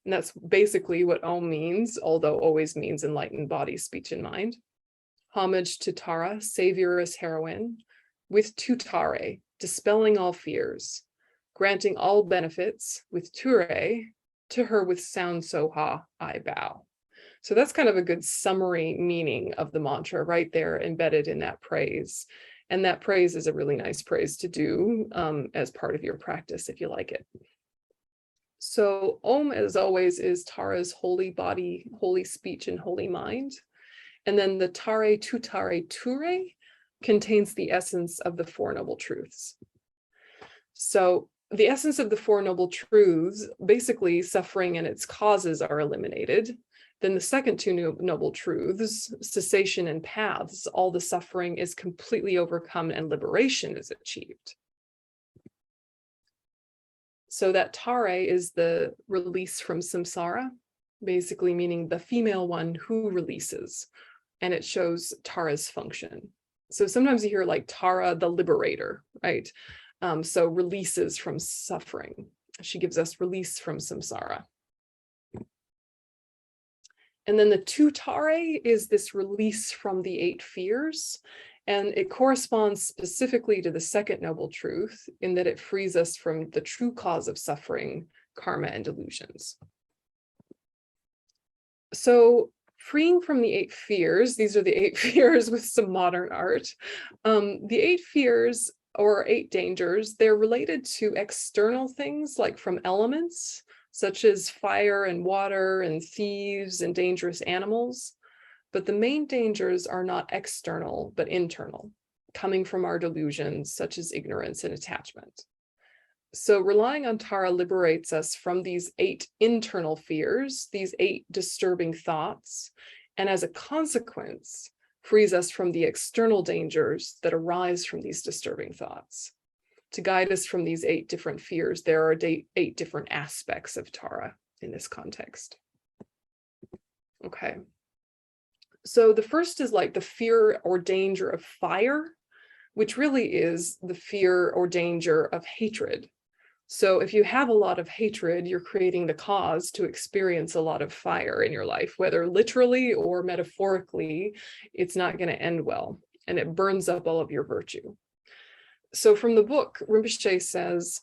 And that's basically what Om means, although always means enlightened body, speech, and mind. Homage to Tara, saviorous heroine, with Tutare, dispelling all fears, granting all benefits, with Ture, to her with sound Soha, I bow. So that's kind of a good summary meaning of the mantra right there embedded in that praise. And that praise is a really nice praise to do as part of your practice if you like it. So Om, as always, is Tara's holy body, holy speech, and holy mind. And then the Tare Tutare Ture contains the essence of the Four Noble Truths. So the essence of the Four Noble Truths, basically suffering and its causes are eliminated. Then the second two noble truths, cessation and paths, all the suffering is completely overcome and liberation is achieved. So that Tare is the release from samsara, basically meaning the female one who releases, and it shows Tara's function. So sometimes you hear like Tara, the liberator, right? So releases from suffering. She gives us release from samsara. And then the Tutare is this release from the 8 fears. And it corresponds specifically to the second noble truth in that it frees us from the true cause of suffering, karma, and delusions. So freeing from the 8 fears, these are the 8 fears with some modern art. The 8 fears or 8 dangers, they're related to external things like from elements, such as fire and water and thieves and dangerous animals. But the main dangers are not external, but internal, coming from our delusions, such as ignorance and attachment. So relying on Tara liberates us from these 8 internal fears, these 8 disturbing thoughts, and as a consequence, frees us from the external dangers that arise from these disturbing thoughts. To guide us from these 8 different fears, there are 8 different aspects of Tara in this context. Okay. So the first is like the fear or danger of fire, which really is the fear or danger of hatred. So if you have a lot of hatred, you're creating the cause to experience a lot of fire in your life, whether literally or metaphorically, it's not going to end well, and it burns up all of your virtue. So from the book, Rinpoche says,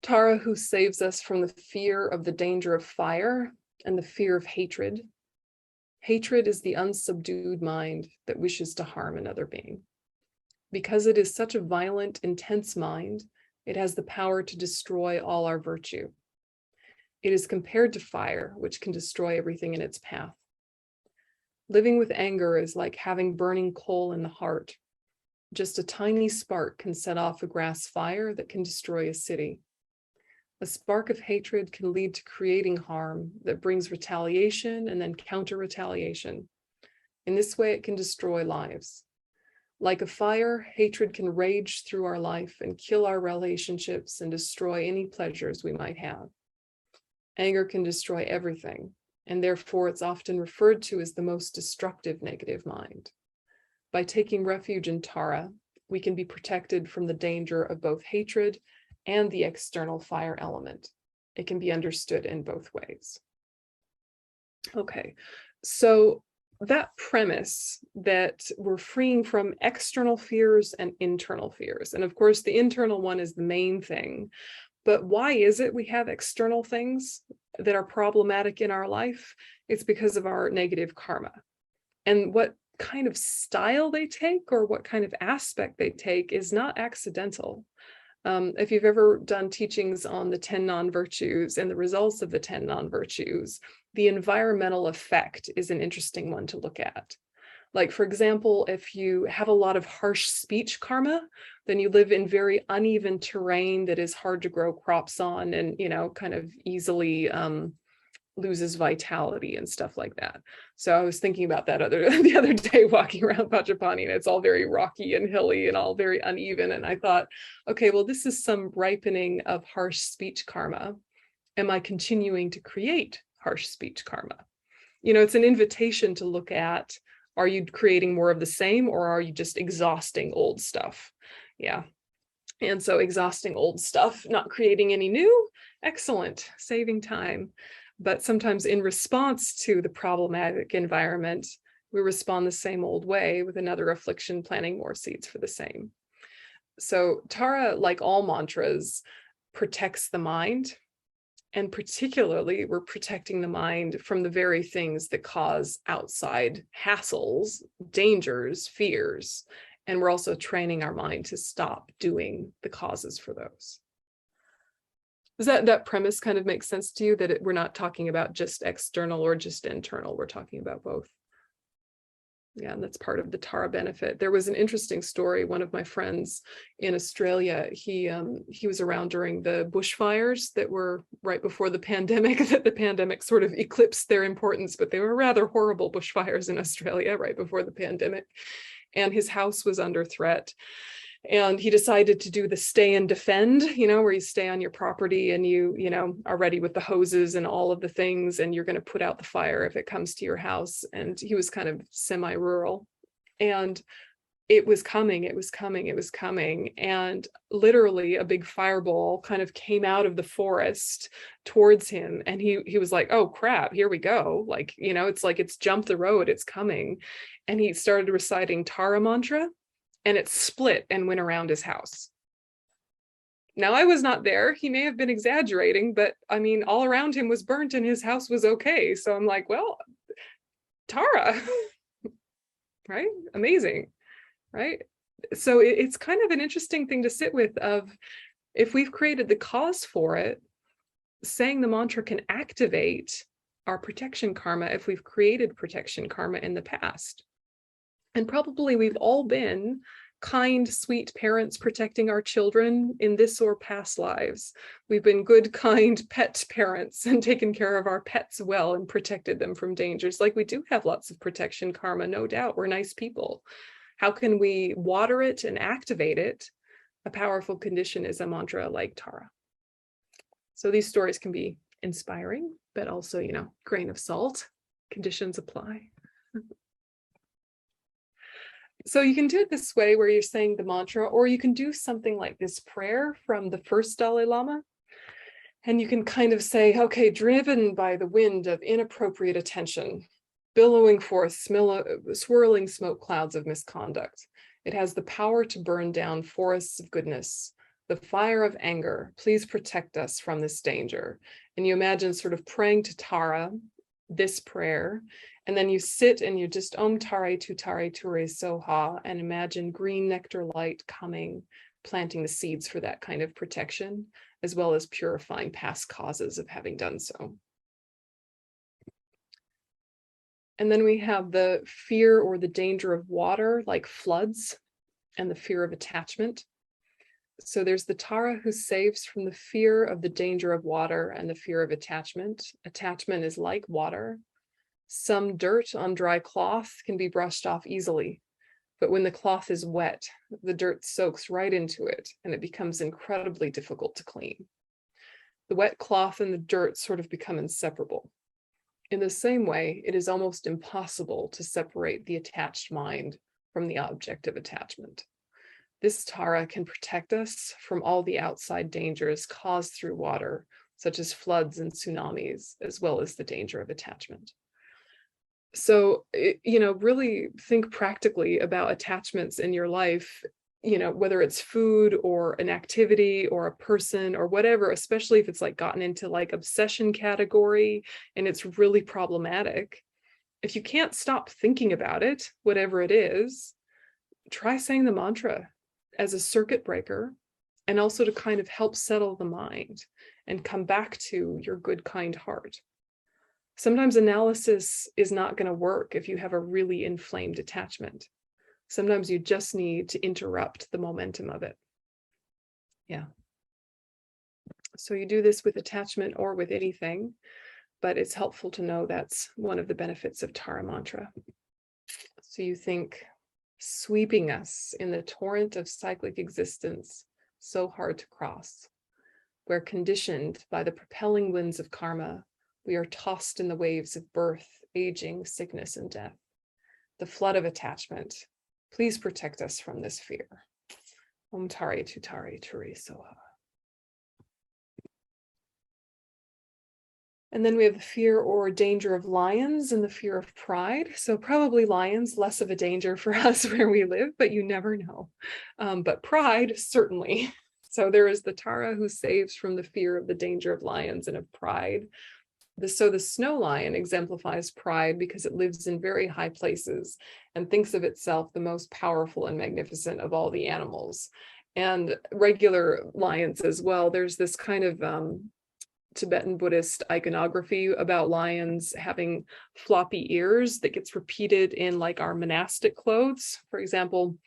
Tara who saves us from the fear of the danger of fire and the fear of hatred. Hatred is the unsubdued mind that wishes to harm another being. Because it is such a violent, intense mind, it has the power to destroy all our virtue. It is compared to fire, which can destroy everything in its path. Living with anger is like having burning coal in the heart. Just a tiny spark can set off a grass fire that can destroy a city. A spark of hatred can lead to creating harm that brings retaliation and then counter-retaliation. In this way, it can destroy lives. Like a fire, hatred can rage through our life and kill our relationships and destroy any pleasures we might have. Anger can destroy everything, and therefore it's often referred to as the most destructive negative mind. By taking refuge in Tara, we can be protected from the danger of both hatred and the external fire element. It can be understood in both ways. Okay, so that premise that we're freeing from external fears and internal fears, and of course the internal one is the main thing, but why is it we have external things that are problematic in our life? It's because of our negative karma. And what kind of style they take or what kind of aspect they take is not accidental. If you've ever done teachings on the 10 non-virtues and the results of the 10 non-virtues, the environmental effect is an interesting one to look at. Like, for example, if you have a lot of harsh speech karma, then you live in very uneven terrain that is hard to grow crops on and, you know, kind of easily loses vitality and stuff like that. So I was thinking about that the other day walking around Vajrapani, and it's all very rocky and hilly and all very uneven. And I thought, okay, well, this is some ripening of harsh speech karma. Am I continuing to create harsh speech karma? You know, it's an invitation to look at, are you creating more of the same, or are you just exhausting old stuff? Yeah. And so exhausting old stuff, not creating any new, excellent, saving time. But sometimes in response to the problematic environment, we respond the same old way with another affliction, planting more seeds for the same. So Tara, like all mantras, protects the mind. And particularly, we're protecting the mind from the very things that cause outside hassles, dangers, fears. And we're also training our mind to stop doing the causes for those. Does that premise kind of make sense to you, that we're not talking about just external or just internal, we're talking about both? Yeah, and that's part of the Tara benefit. There was an interesting story. One of my friends in Australia, he was around during the bushfires that were right before the pandemic, that the pandemic sort of eclipsed their importance, but they were rather horrible bushfires in Australia right before the pandemic. And his house was under threat. And he decided to do the stay and defend, where you stay on your property and you are ready with the hoses and all of the things, and you're going to put out the fire if it comes to your house. And he was kind of semi-rural, and it was coming, it was coming, it was coming. And literally a big fireball kind of came out of the forest towards him. And he was like, oh crap, here we go. Like, it's like, it's jumped the road, it's coming. And he started reciting Tara mantra, and it split and went around his house. Now, I was not there. He may have been exaggerating, but I mean, all around him was burnt and his house was okay. So I'm like, well, Tara, right? Amazing, right? So it's kind of an interesting thing to sit with, of if we've created the cause for it, saying the mantra can activate our protection karma if we've created protection karma in the past. And probably we've all been kind, sweet parents protecting our children in this or past lives. We've been good, kind pet parents and taken care of our pets well and protected them from dangers. Like, we do have lots of protection karma, no doubt. We're nice people. How can we water it and activate it? A powerful condition is a mantra like Tara. So these stories can be inspiring, but also, grain of salt. Conditions apply. So you can do it this way, where you're saying the mantra, or you can do something like this prayer from the first Dalai Lama. And you can kind of say, okay, driven by the wind of inappropriate attention, billowing forth swirling smoke clouds of misconduct, it has the power to burn down forests of goodness. The fire of anger, please protect us from this danger. And you imagine sort of praying to Tara, this prayer, and then you sit and you just Om Tare Tu Tare Ture Soha, and imagine green nectar light coming, planting the seeds for that kind of protection, as well as purifying past causes of having done so. And then we have the fear or the danger of water, like floods, and the fear of attachment. So there's the Tara who saves from the fear of the danger of water and the fear of attachment. Attachment is like water. Some dirt on dry cloth can be brushed off easily, but when the cloth is wet, the dirt soaks right into it and it becomes incredibly difficult to clean. The wet cloth and the dirt sort of become inseparable. In the same way, it is almost impossible to separate the attached mind from the object of attachment. This Tara can protect us from all the outside dangers caused through water, such as floods and tsunamis, as well as the danger of attachment. So, really think practically about attachments in your life, whether it's food or an activity or a person or whatever, especially if it's like gotten into like obsession category and it's really problematic. If you can't stop thinking about it, whatever it is, try saying the mantra as a circuit breaker, and also to kind of help settle the mind and come back to your good, kind heart. Sometimes analysis is not going to work if you have a really inflamed attachment. Sometimes you just need to interrupt the momentum of it. Yeah. So you do this with attachment or with anything, but it's helpful to know that's one of the benefits of Tara mantra. So you think, sweeping us in the torrent of cyclic existence, so hard to cross, where conditioned by the propelling winds of karma, we are tossed in the waves of birth, aging, sickness, and death. The flood of attachment, please protect us from this fear. Om Tare Tu Tare Ture Soha. And then we have the fear or danger of lions and the fear of pride. So probably lions, less of a danger for us where we live, but you never know. But pride, certainly. So there is the Tara who saves from the fear of the danger of lions and of pride. So the snow lion exemplifies pride because it lives in very high places and thinks of itself the most powerful and magnificent of all the animals. and regular lions as well. There's this kind of Tibetan Buddhist iconography about lions having floppy ears that gets repeated in like our monastic clothes. For example,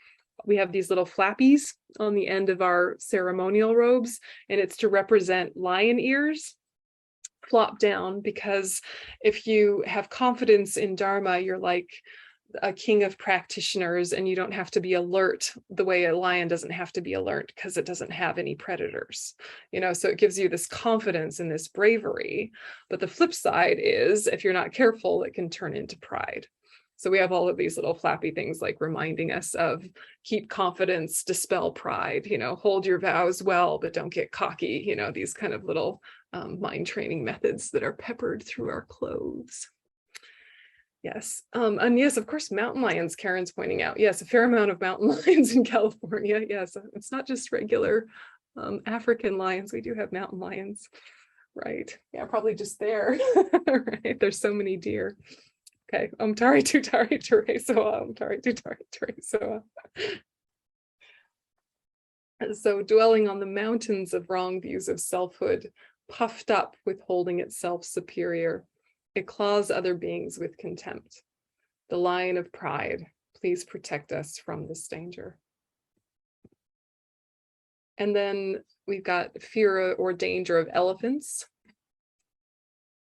we have these little flappies on the end of our ceremonial robes, and it's to represent lion ears flop down, because if you have confidence in Dharma, you're like a king of practitioners, and you don't have to be alert the way a lion doesn't have to be alert because it doesn't have any predators, so it gives you this confidence and this bravery. But the flip side is, if you're not careful, it can turn into pride. So we have all of these little flappy things like reminding us of keep confidence, dispel pride, hold your vows well, but don't get cocky, these kind of little mind training methods that are peppered through our clothes. Yes. And yes, of course, mountain lions, Karen's pointing out. Yes, a fair amount of mountain lions in California. Yes, it's not just regular African lions. We do have mountain lions, right? Yeah, probably just there, right? There's so many deer. Okay, Tari Tutari Tereso, Tari Tutari Tereso. So dwelling on the mountains of wrong views of selfhood, puffed up with holding itself superior, it claws other beings with contempt. The lion of pride, please protect us from this danger. And then we've got fear or danger of elephants.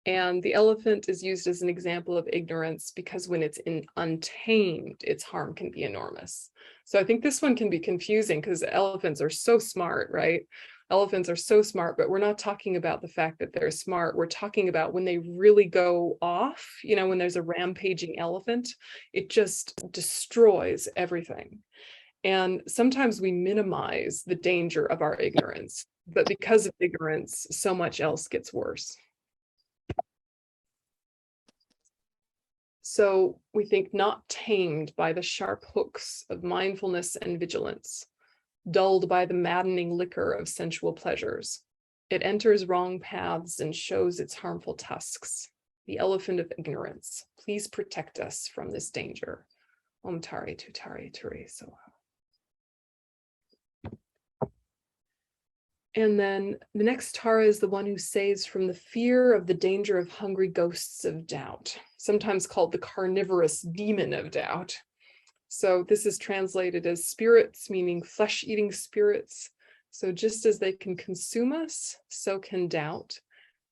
And the elephant is used as an example of ignorance because when it's untamed, its harm can be enormous. So I think this one can be confusing because elephants are so smart, right? Elephants are so smart, but we're not talking about the fact that they're smart. We're talking about when they really go off, when there's a rampaging elephant, it just destroys everything. And sometimes we minimize the danger of our ignorance, but because of ignorance, so much else gets worse. So we think not tamed by the sharp hooks of mindfulness and vigilance, dulled by the maddening liquor of sensual pleasures. It enters wrong paths and shows its harmful tusks. The elephant of ignorance, please protect us from this danger. Om Tari Tutari Turi Soha. And then the next Tara is the one who saves from the fear of the danger of hungry ghosts of doubt, sometimes called the carnivorous demon of doubt. So this is translated as spirits, meaning flesh-eating spirits. So just as they can consume us, so can doubt,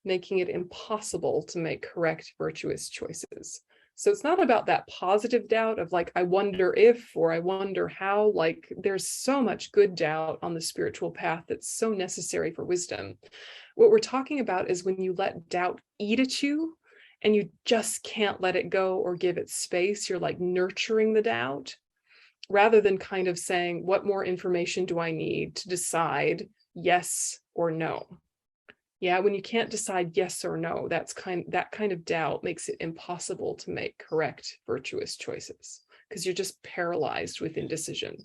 making it impossible to make correct, virtuous choices. So it's not about that positive doubt of like, I wonder if, or I wonder how, like there's so much good doubt on the spiritual path that's so necessary for wisdom. What we're talking about is when you let doubt eat at you and you just can't let it go or give it space, you're like nurturing the doubt rather than kind of saying, what more information do I need to decide yes or no? Yeah, when you can't decide yes or no, that kind of doubt makes it impossible to make correct, virtuous choices because you're just paralyzed with indecision.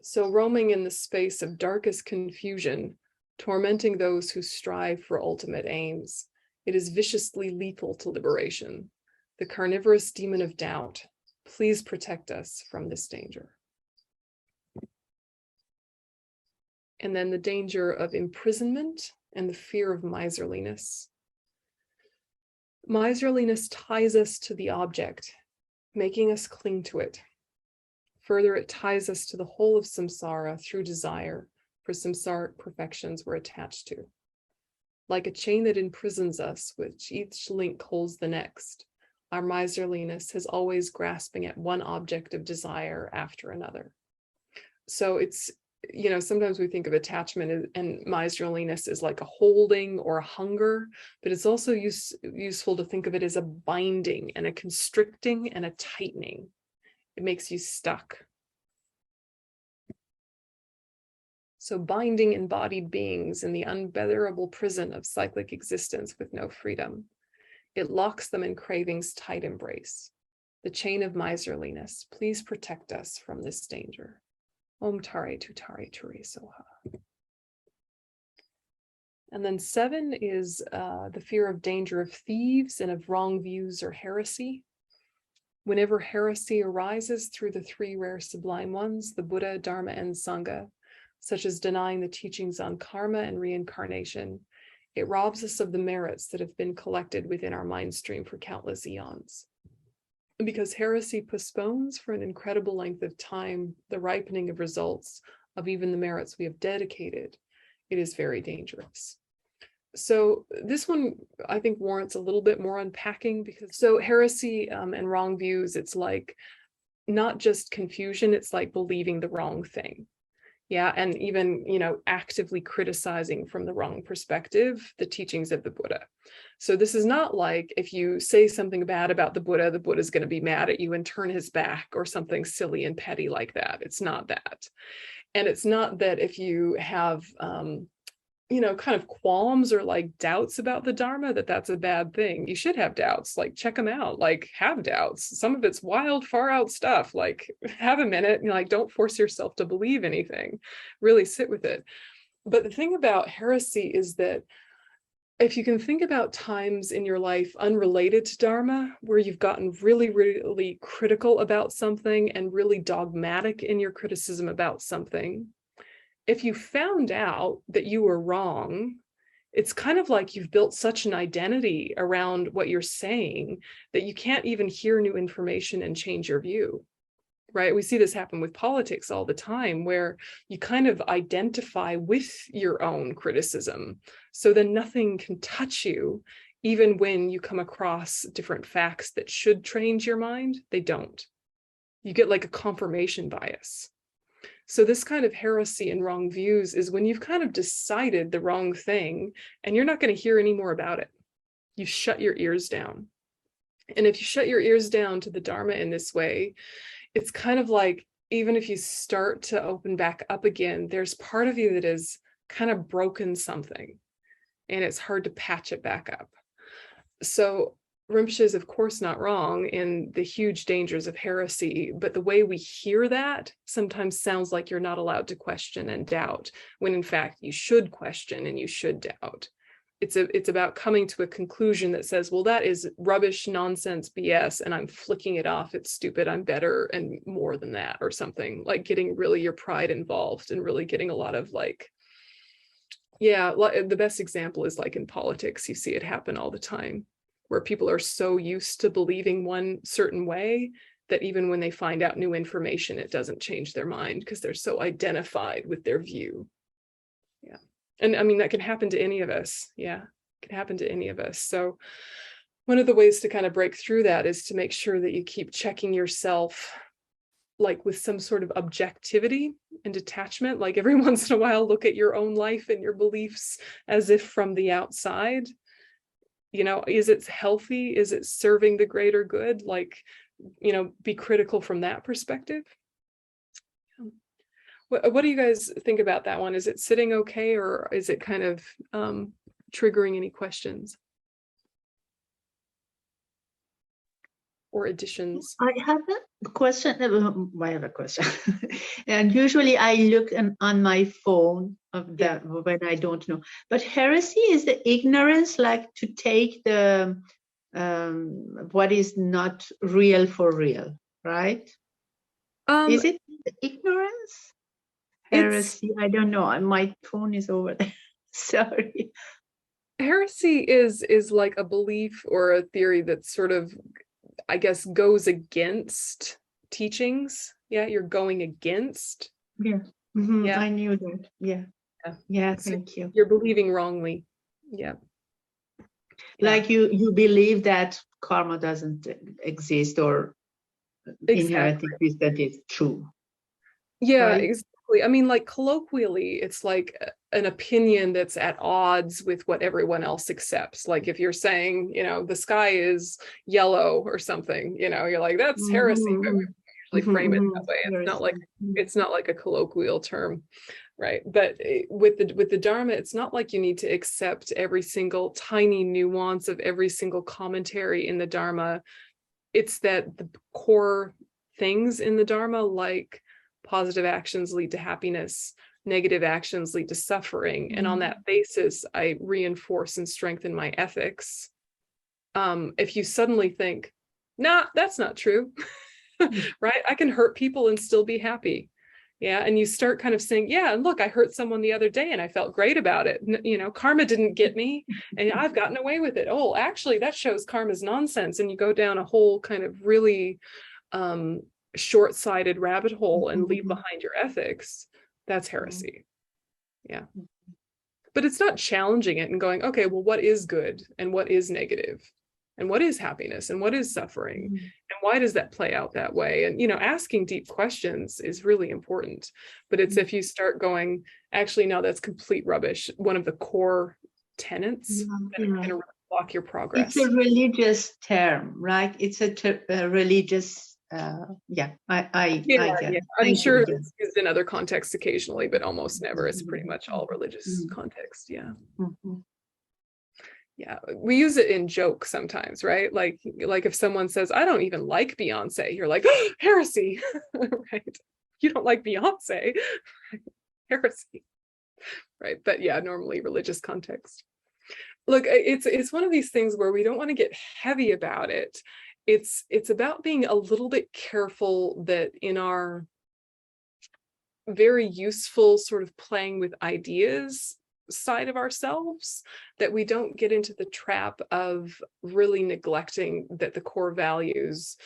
So roaming in the space of darkest confusion, tormenting those who strive for ultimate aims, it is viciously lethal to liberation. The carnivorous demon of doubt, please protect us from this danger. And then the danger of imprisonment and the fear of miserliness. Miserliness ties us to the object, making us cling to it. Further, it ties us to the whole of samsara through desire for samsaric perfections we're attached to. Like a chain that imprisons us, which each link holds the next, our miserliness is always grasping at one object of desire after another. So it's, sometimes we think of attachment and miserliness as like a holding or a hunger, but it's also useful to think of it as a binding and a constricting and a tightening. It makes you stuck. So binding embodied beings in the unbearable prison of cyclic existence with no freedom. It locks them in craving's tight embrace. The chain of miserliness, please protect us from this danger. Om Tari Tutari Turi Soha. And then 7 is the fear of danger of thieves and of wrong views or heresy. Whenever heresy arises through the three rare sublime ones, the Buddha, Dharma, and Sangha, such as denying the teachings on karma and reincarnation, it robs us of the merits that have been collected within our mind stream for countless eons. Because heresy postpones for an incredible length of time the ripening of results of even the merits we have dedicated, it is very dangerous. So this one, I think, warrants a little bit more unpacking, because so heresy and wrong views, it's like not just confusion, it's like believing the wrong thing. Yeah, and even, actively criticizing from the wrong perspective the teachings of the Buddha. So this is not like if you say something bad about the Buddha's going to be mad at you and turn his back or something silly and petty like that. It's not that. And it's not that if you have kind of qualms or like doubts about the Dharma, that's a bad thing. You should have doubts, like check them out, like have doubts. Some of it's wild, far out stuff, like have a minute and like don't force yourself to believe anything, really sit with it. But the thing about heresy is that if you can think about times in your life unrelated to Dharma, where you've gotten really, really critical about something and really dogmatic in your criticism about something, if you found out that you were wrong, it's kind of like you've built such an identity around what you're saying that you can't even hear new information and change your view, right? We see this happen with politics all the time, where you kind of identify with your own criticism. So then nothing can touch you, even when you come across different facts that should change your mind, they don't. You get like a confirmation bias. So this kind of heresy and wrong views is when you've kind of decided the wrong thing and you're not going to hear any more about it. You shut your ears down. And if you shut your ears down to the Dharma in this way, it's kind of like, even if you start to open back up again, there's part of you that is kind of broken something and it's hard to patch it back up. So Rinpoche is, of course, not wrong in the huge dangers of heresy, but the way we hear that sometimes sounds like you're not allowed to question and doubt, when in fact you should question and you should doubt. It's about coming to a conclusion that says, well, that is rubbish, nonsense, BS, and I'm flicking it off. It's stupid. I'm better and more than that, or something, like getting really your pride involved and really getting a lot of like, yeah, the best example is like in politics. You see it happen all the time, where people are so used to believing one certain way that even when they find out new information, it doesn't change their mind because they're so identified with their view. Yeah. And I mean, that can happen to any of us. Yeah, it can happen to any of us. So one of the ways to kind of break through that is to make sure that you keep checking yourself, like with some sort of objectivity and detachment, like every once in a while, look at your own life and your beliefs as if from the outside. Is it healthy? Is it serving the greater good? Like, be critical from that perspective. What do you guys think about that one? Is it sitting okay, or is it kind of triggering any questions or additions? I have a question. I have a question. And usually I look on my phone of that when I don't know. But heresy is the ignorance, like to take the what is not real for real, right? Is it ignorance? Heresy? I don't know. My phone is over there. Sorry. Heresy is like a belief or a theory that sort of, I guess, goes against teachings. Yeah, you're going against. Yeah. Mm-hmm. Yeah. I knew that. Yeah. Yeah. Thank you. You're believing wrongly. Yeah. Like you believe that karma doesn't exist, or inherent existence is true. Yeah, right? Exactly. I mean, like colloquially, it's like an opinion that's at odds with what everyone else accepts. Like if you're saying, the sky is yellow or something, you're like, that's heresy, but we usually frame it that way. It's not like a colloquial term, right? But with the Dharma, it's not like you need to accept every single tiny nuance of every single commentary in the Dharma. It's that the core things in the Dharma, like positive actions lead to happiness, negative actions lead to suffering. And on that basis, I reinforce and strengthen my ethics. If you suddenly think, nah, that's not true. Right? I can hurt people and still be happy. Yeah. And you start kind of saying, yeah, and look, I hurt someone the other day and I felt great about it. You know, karma didn't get me and I've gotten away with it. Oh, actually, that shows karma's nonsense. And you go down a whole kind of really short-sighted rabbit hole and leave behind your ethics. That's heresy. Yeah. But it's not challenging it and going, okay, well, what is good and what is negative? And what is happiness and what is suffering? And why does that play out that way? And, you know, asking deep questions is really important. But it's if you start going, actually, no, that's complete rubbish. One of the core tenets that can really block your progress. It's a religious term, right? It's a religious, I get it. I'm sure it's used in other contexts occasionally, but almost never. It's pretty much all religious context. Yeah. Yeah, we use it in joke sometimes, right? Like if someone says, I don't even like Beyonce, you're like, oh, heresy, right? You don't like Beyonce, heresy, right? But yeah, normally religious context. Look, it's one of these things where we don't want to get heavy about it. It's about being a little bit careful that in our very useful sort of playing with ideas side of ourselves, that we don't get into the trap of really neglecting that the core values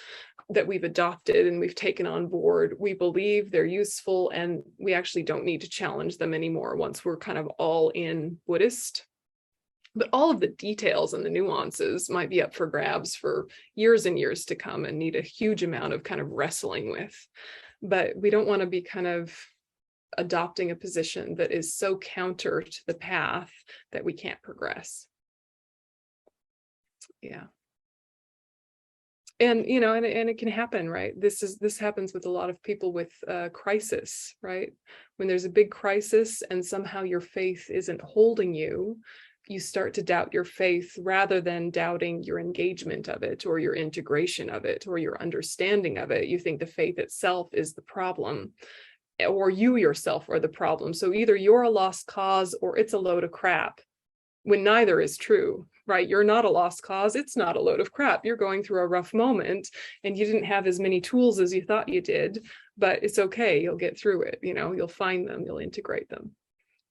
that we've adopted and we've taken on board, we believe they're useful and we actually don't need to challenge them anymore once we're kind of all in Buddhist. But all of the details and the nuances might be up for grabs for years and years to come and need a huge amount of kind of wrestling with. But we don't want to be kind of adopting a position that is so counter to the path that we can't progress. Yeah. And, you know, and it can happen, right? This happens with a lot of people with crisis, right? When there's a big crisis and somehow your faith isn't holding you, you start to doubt your faith rather than doubting your engagement of it or your integration of it or your understanding of it. You think the faith itself is the problem, or you yourself are the problem. So either you're a lost cause or it's a load of crap, when neither is true, right? You're not a lost cause. It's not a load of crap. You're going through a rough moment and you didn't have as many tools as you thought you did, but it's okay. You'll get through it. You know, you'll find them, you'll integrate them.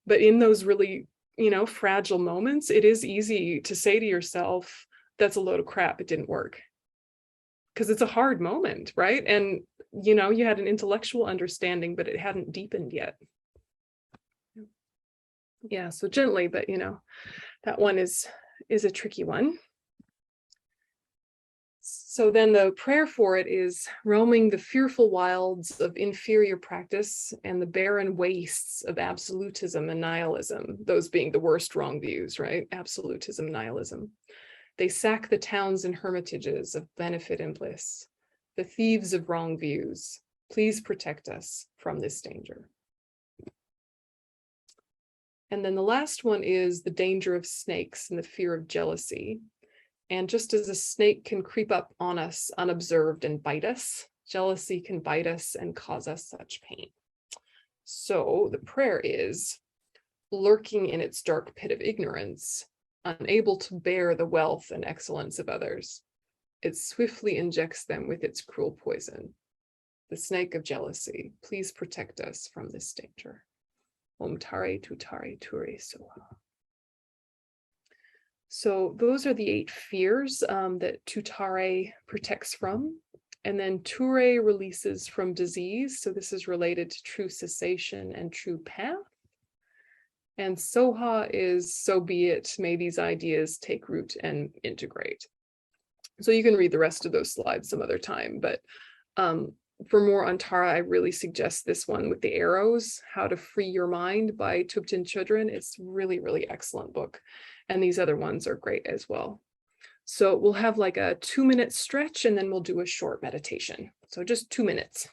But in those really, you know, fragile moments, it is easy to say to yourself, that's a load of crap. It didn't work. Because it's a hard moment, right? And you know, you had an intellectual understanding, but it hadn't deepened yet. Yeah, so gently, but you know, that one is a tricky one. So then the prayer for it is roaming the fearful wilds of inferior practice and the barren wastes of absolutism and nihilism, those being the worst wrong views, right? Absolutism, nihilism. They sack the towns and hermitages of benefit and bliss. The thieves of wrong views, please protect us from this danger. And then the last one is the danger of snakes and the fear of jealousy. And just as a snake can creep up on us unobserved and bite us, jealousy can bite us and cause us such pain. So the prayer is, lurking in its dark pit of ignorance, unable to bear the wealth and excellence of others, it swiftly injects them with its cruel poison. The snake of jealousy, please protect us from this danger. Om Tare Tutare Ture Soha. So those are the 8 fears that Tutare protects from. And then Ture releases from disease. So this is related to true cessation and true path. And Soha is, so be it, may these ideas take root and integrate. So you can read the rest of those slides some other time, but for more on Tara, I really suggest this one with the arrows, How to Free Your Mind by Thupten Chodron. It's really, really excellent book. And these other ones are great as well. So we'll have like a 2-minute stretch and then we'll do a short meditation. So just 2 minutes.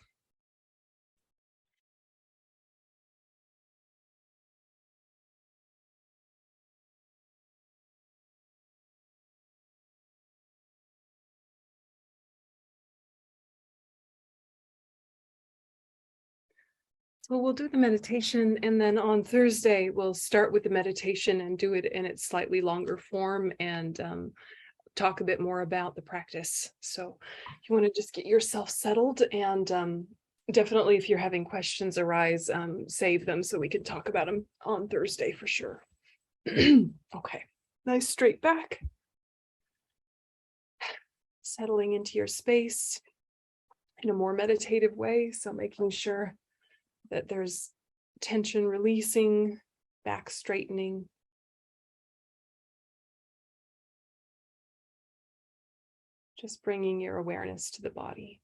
So we'll do the meditation, and then on Thursday, we'll start with the meditation and do it in its slightly longer form and talk a bit more about the practice. So you want to just get yourself settled, and definitely if you're having questions arise, save them so we can talk about them on Thursday for sure. Okay, nice straight back. Settling into your space in a more meditative way. So making sure that there's tension releasing, back straightening. Just bringing your awareness to the body.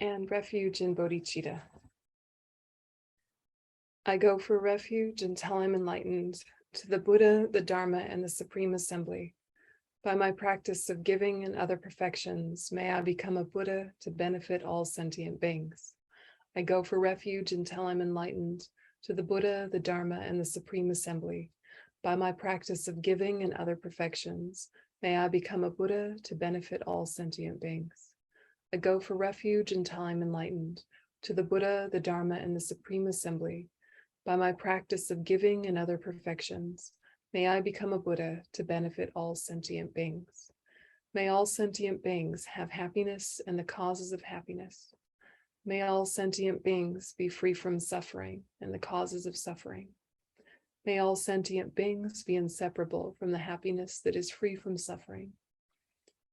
And refuge in bodhicitta. I go for refuge until I'm enlightened to the Buddha, the Dharma, and the Supreme Assembly. By my practice of giving and other perfections, may I become a Buddha to benefit all sentient beings. I go for refuge until I'm enlightened to the Buddha, the Dharma, and the Supreme Assembly. By my practice of giving and other perfections, may I become a Buddha to benefit all sentient beings. I go for refuge until I'm enlightened to the Buddha, the Dharma, and the Supreme Assembly. By my practice of giving and other perfections, may I become a Buddha to benefit all sentient beings. May all sentient beings have happiness and the causes of happiness. May all sentient beings be free from suffering and the causes of suffering. May all sentient beings be inseparable from the happiness that is free from suffering.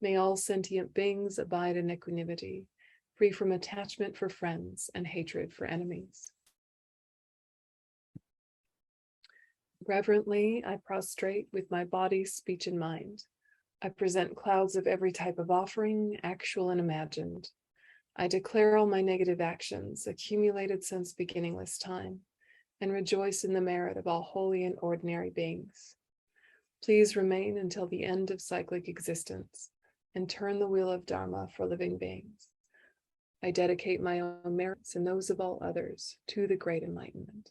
May all sentient beings abide in equanimity, free from attachment for friends and hatred for enemies. Reverently, I prostrate with my body, speech, and mind. I present clouds of every type of offering, actual and imagined. I declare all my negative actions, accumulated since beginningless time, and rejoice in the merit of all holy and ordinary beings. Please remain until the end of cyclic existence, and turn the wheel of Dharma for living beings. I dedicate my own merits and those of all others to the great enlightenment.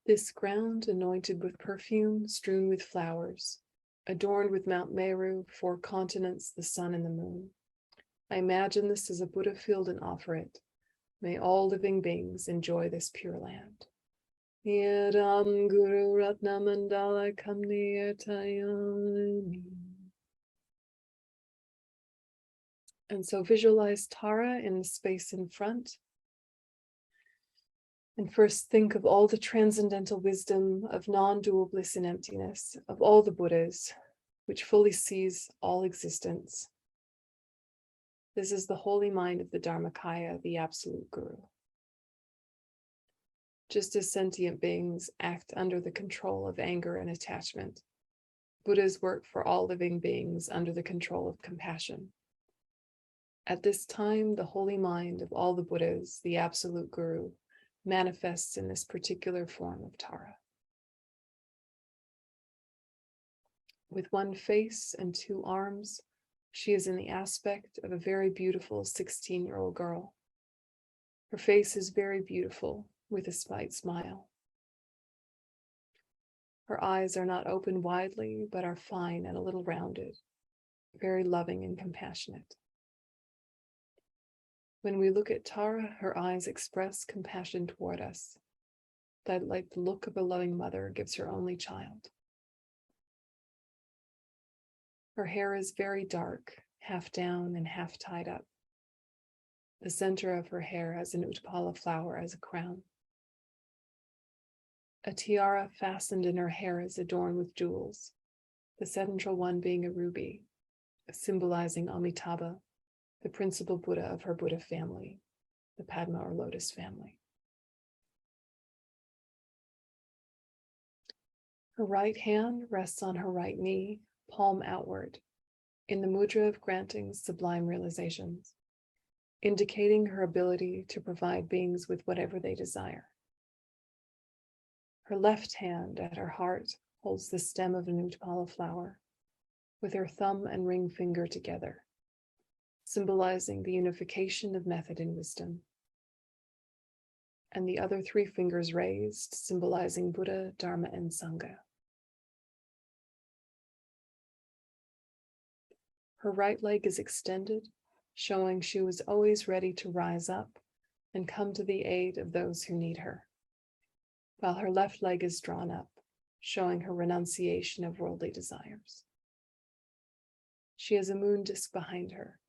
This ground, anointed with perfume, strewn with flowers, adorned with Mount Meru, 4 continents, the sun and the moon. I imagine this as a Buddha field and offer it. May all living beings enjoy this pure land. Yedam Guru Ratna Mandala Kamniyatayami. And so visualize Tara in the space in front. And first think of all the transcendental wisdom of non-dual bliss and emptiness, of all the Buddhas, which fully sees all existence. This is the holy mind of the Dharmakaya, the absolute Guru. Just as sentient beings act under the control of anger and attachment, Buddhas work for all living beings under the control of compassion. At this time, the holy mind of all the Buddhas, the absolute Guru, manifests in this particular form of Tara. With 1 face and 2 arms, she is in the aspect of a very beautiful 16-year-old girl. Her face is very beautiful, with a slight smile. Her eyes are not open widely, but are fine and a little rounded, very loving and compassionate. When we look at Tara, her eyes express compassion toward us, that like the look of a loving mother gives her only child. Her hair is very dark, half down and half tied up. The center of her hair has an utpala flower as a crown. A tiara fastened in her hair is adorned with jewels, the central one being a ruby, symbolizing Amitabha, the principal Buddha of her Buddha family, the Padma or Lotus family. Her right hand rests on her right knee, palm outward, in the mudra of granting sublime realizations, indicating her ability to provide beings with whatever they desire. Her left hand at her heart holds the stem of an utpala flower, with her thumb and ring finger together, symbolizing the unification of method and wisdom. and the other 3 fingers raised, symbolizing Buddha, Dharma, and Sangha. Her right leg is extended, showing she was always ready to rise up and come to the aid of those who need her, while her left leg is drawn up, showing her renunciation of worldly desires. She has a moon disk behind her.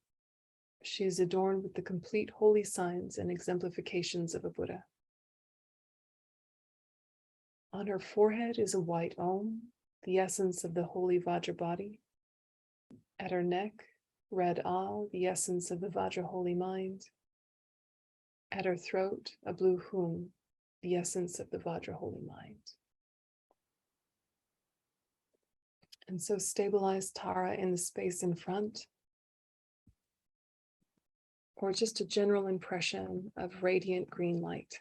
She is adorned with the complete holy signs and exemplifications of a Buddha. On her forehead is a white Om, the essence of the holy Vajrapani. At her neck, red A, the essence of the Vajra holy mind. At her throat, a blue Hum, the essence of the Vajra holy mind. And so stabilize Tara in the space in front, or just a general impression of radiant green light.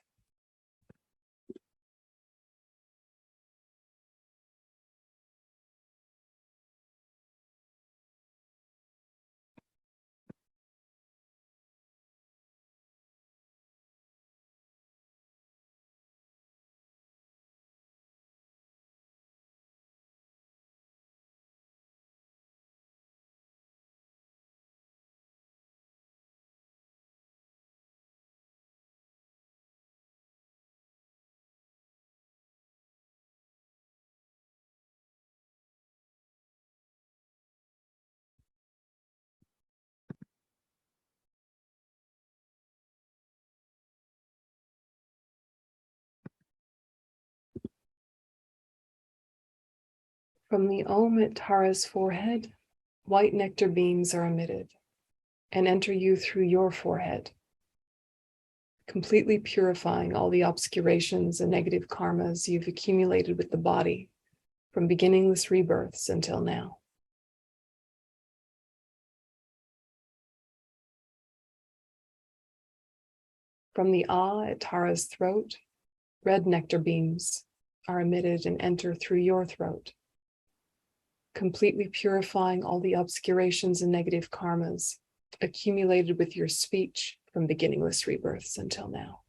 From the Om at Tara's forehead, white nectar beams are emitted and enter you through your forehead, completely purifying all the obscurations and negative karmas you've accumulated with the body from beginningless rebirths until now. From the Ah at Tara's throat, red nectar beams are emitted and enter through your throat, completely purifying all the obscurations and negative karmas accumulated with your speech from beginningless rebirths until now.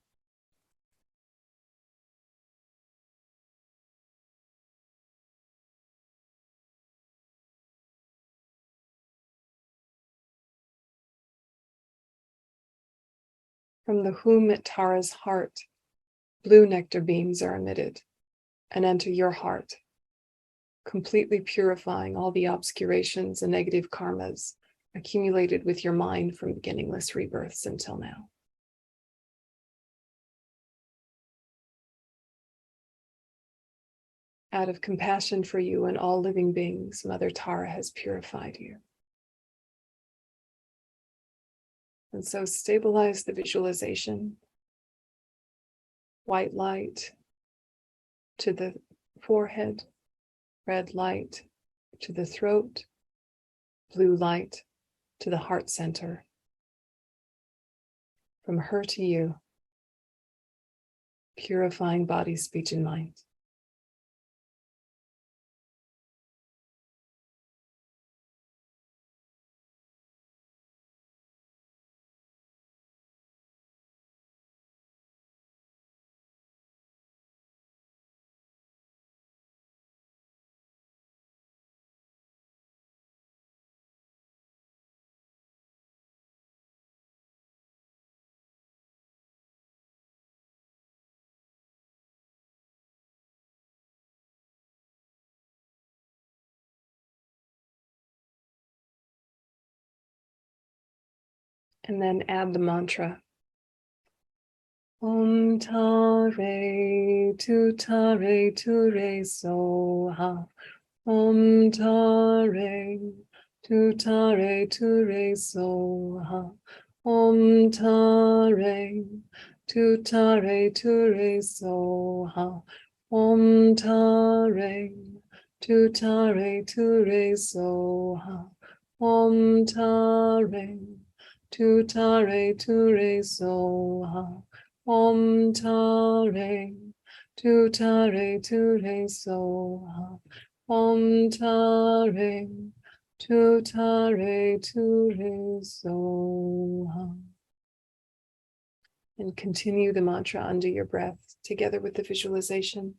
From the Hum at Tara's heart, blue nectar beams are emitted and enter your heart, completely purifying all the obscurations and negative karmas accumulated with your mind from beginningless rebirths until now. Out of compassion for you and all living beings, Mother Tara has purified you. And so stabilize the visualization. White light to the forehead, red light to the throat, blue light to the heart center. From her to you, purifying body, speech, and mind. And then add the mantra. Om Tare Tu Tare Tu Re Soha. Om Tare Tu Tare Tu Re Soha. Om Tare Tu Tare Tu Re Soha. Om Tare Tu Tare Tu Re Soha. Om Tare Tu Tare Tu Re Soha. Om Tare Tu Tare Tu Re Soha. Om Tare Tu Tare Tu Re Soha. And continue the mantra under your breath together with the visualization.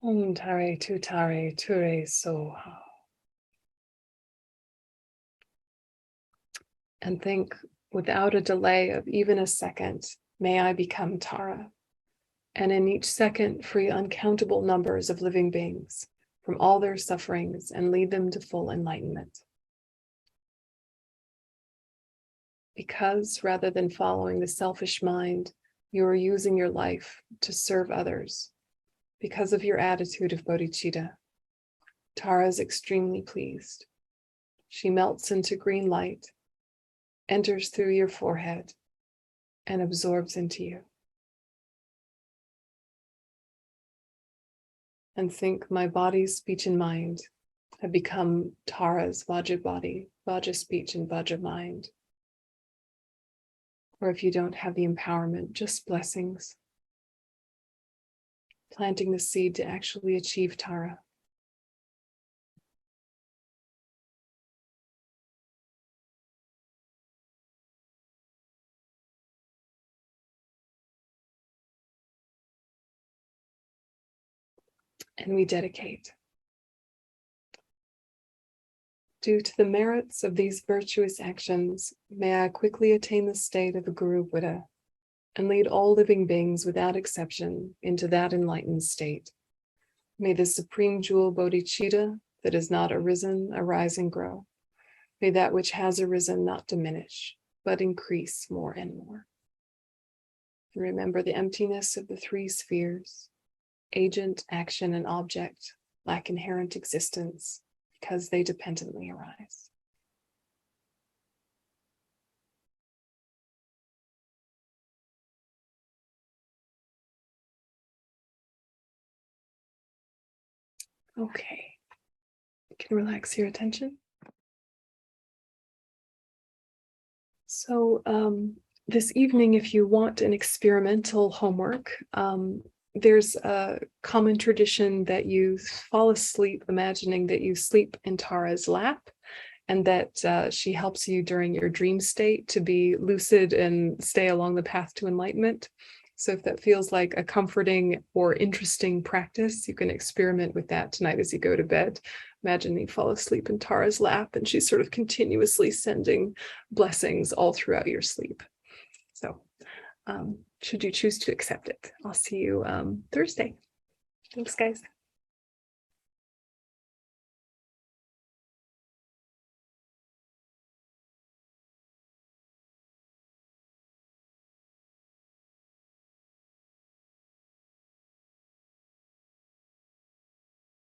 Om tare tu tare ture soha. And think without a delay of even a second, may I become Tara. And in each second, free uncountable numbers of living beings from all their sufferings and lead them to full enlightenment. Because rather than following the selfish mind, you are using your life to serve others. Because of your attitude of bodhicitta, Tara is extremely pleased. She melts into green light, enters through your forehead, and absorbs into you. And think my body, speech, and mind have become Tara's Vajra body, Vajra speech, and Vajra mind. Or if you don't have the empowerment, just blessings. Planting the seed to actually achieve Tara. And we dedicate. Due to the merits of these virtuous actions, may I quickly attain the state of a Guru Buddha and lead all living beings without exception into that enlightened state. May the supreme jewel bodhicitta that has not arisen arise and grow. May that which has arisen not diminish, but increase more and more. And remember the emptiness of the three spheres. Agent, action, and object lack inherent existence because they dependently arise. Okay, you can relax your attention. So this evening, if you want an experimental homework, there's a common tradition that you fall asleep imagining that you sleep in Tara's lap and that she helps you during your dream state to be lucid and stay along the path to enlightenment. So if that feels like a comforting or interesting practice, you can experiment with that tonight as you go to bed. Imagine you fall asleep in Tara's lap and she's sort of continuously sending blessings all throughout your sleep. So should you choose to accept it, I'll see you Thursday. Thanks, guys.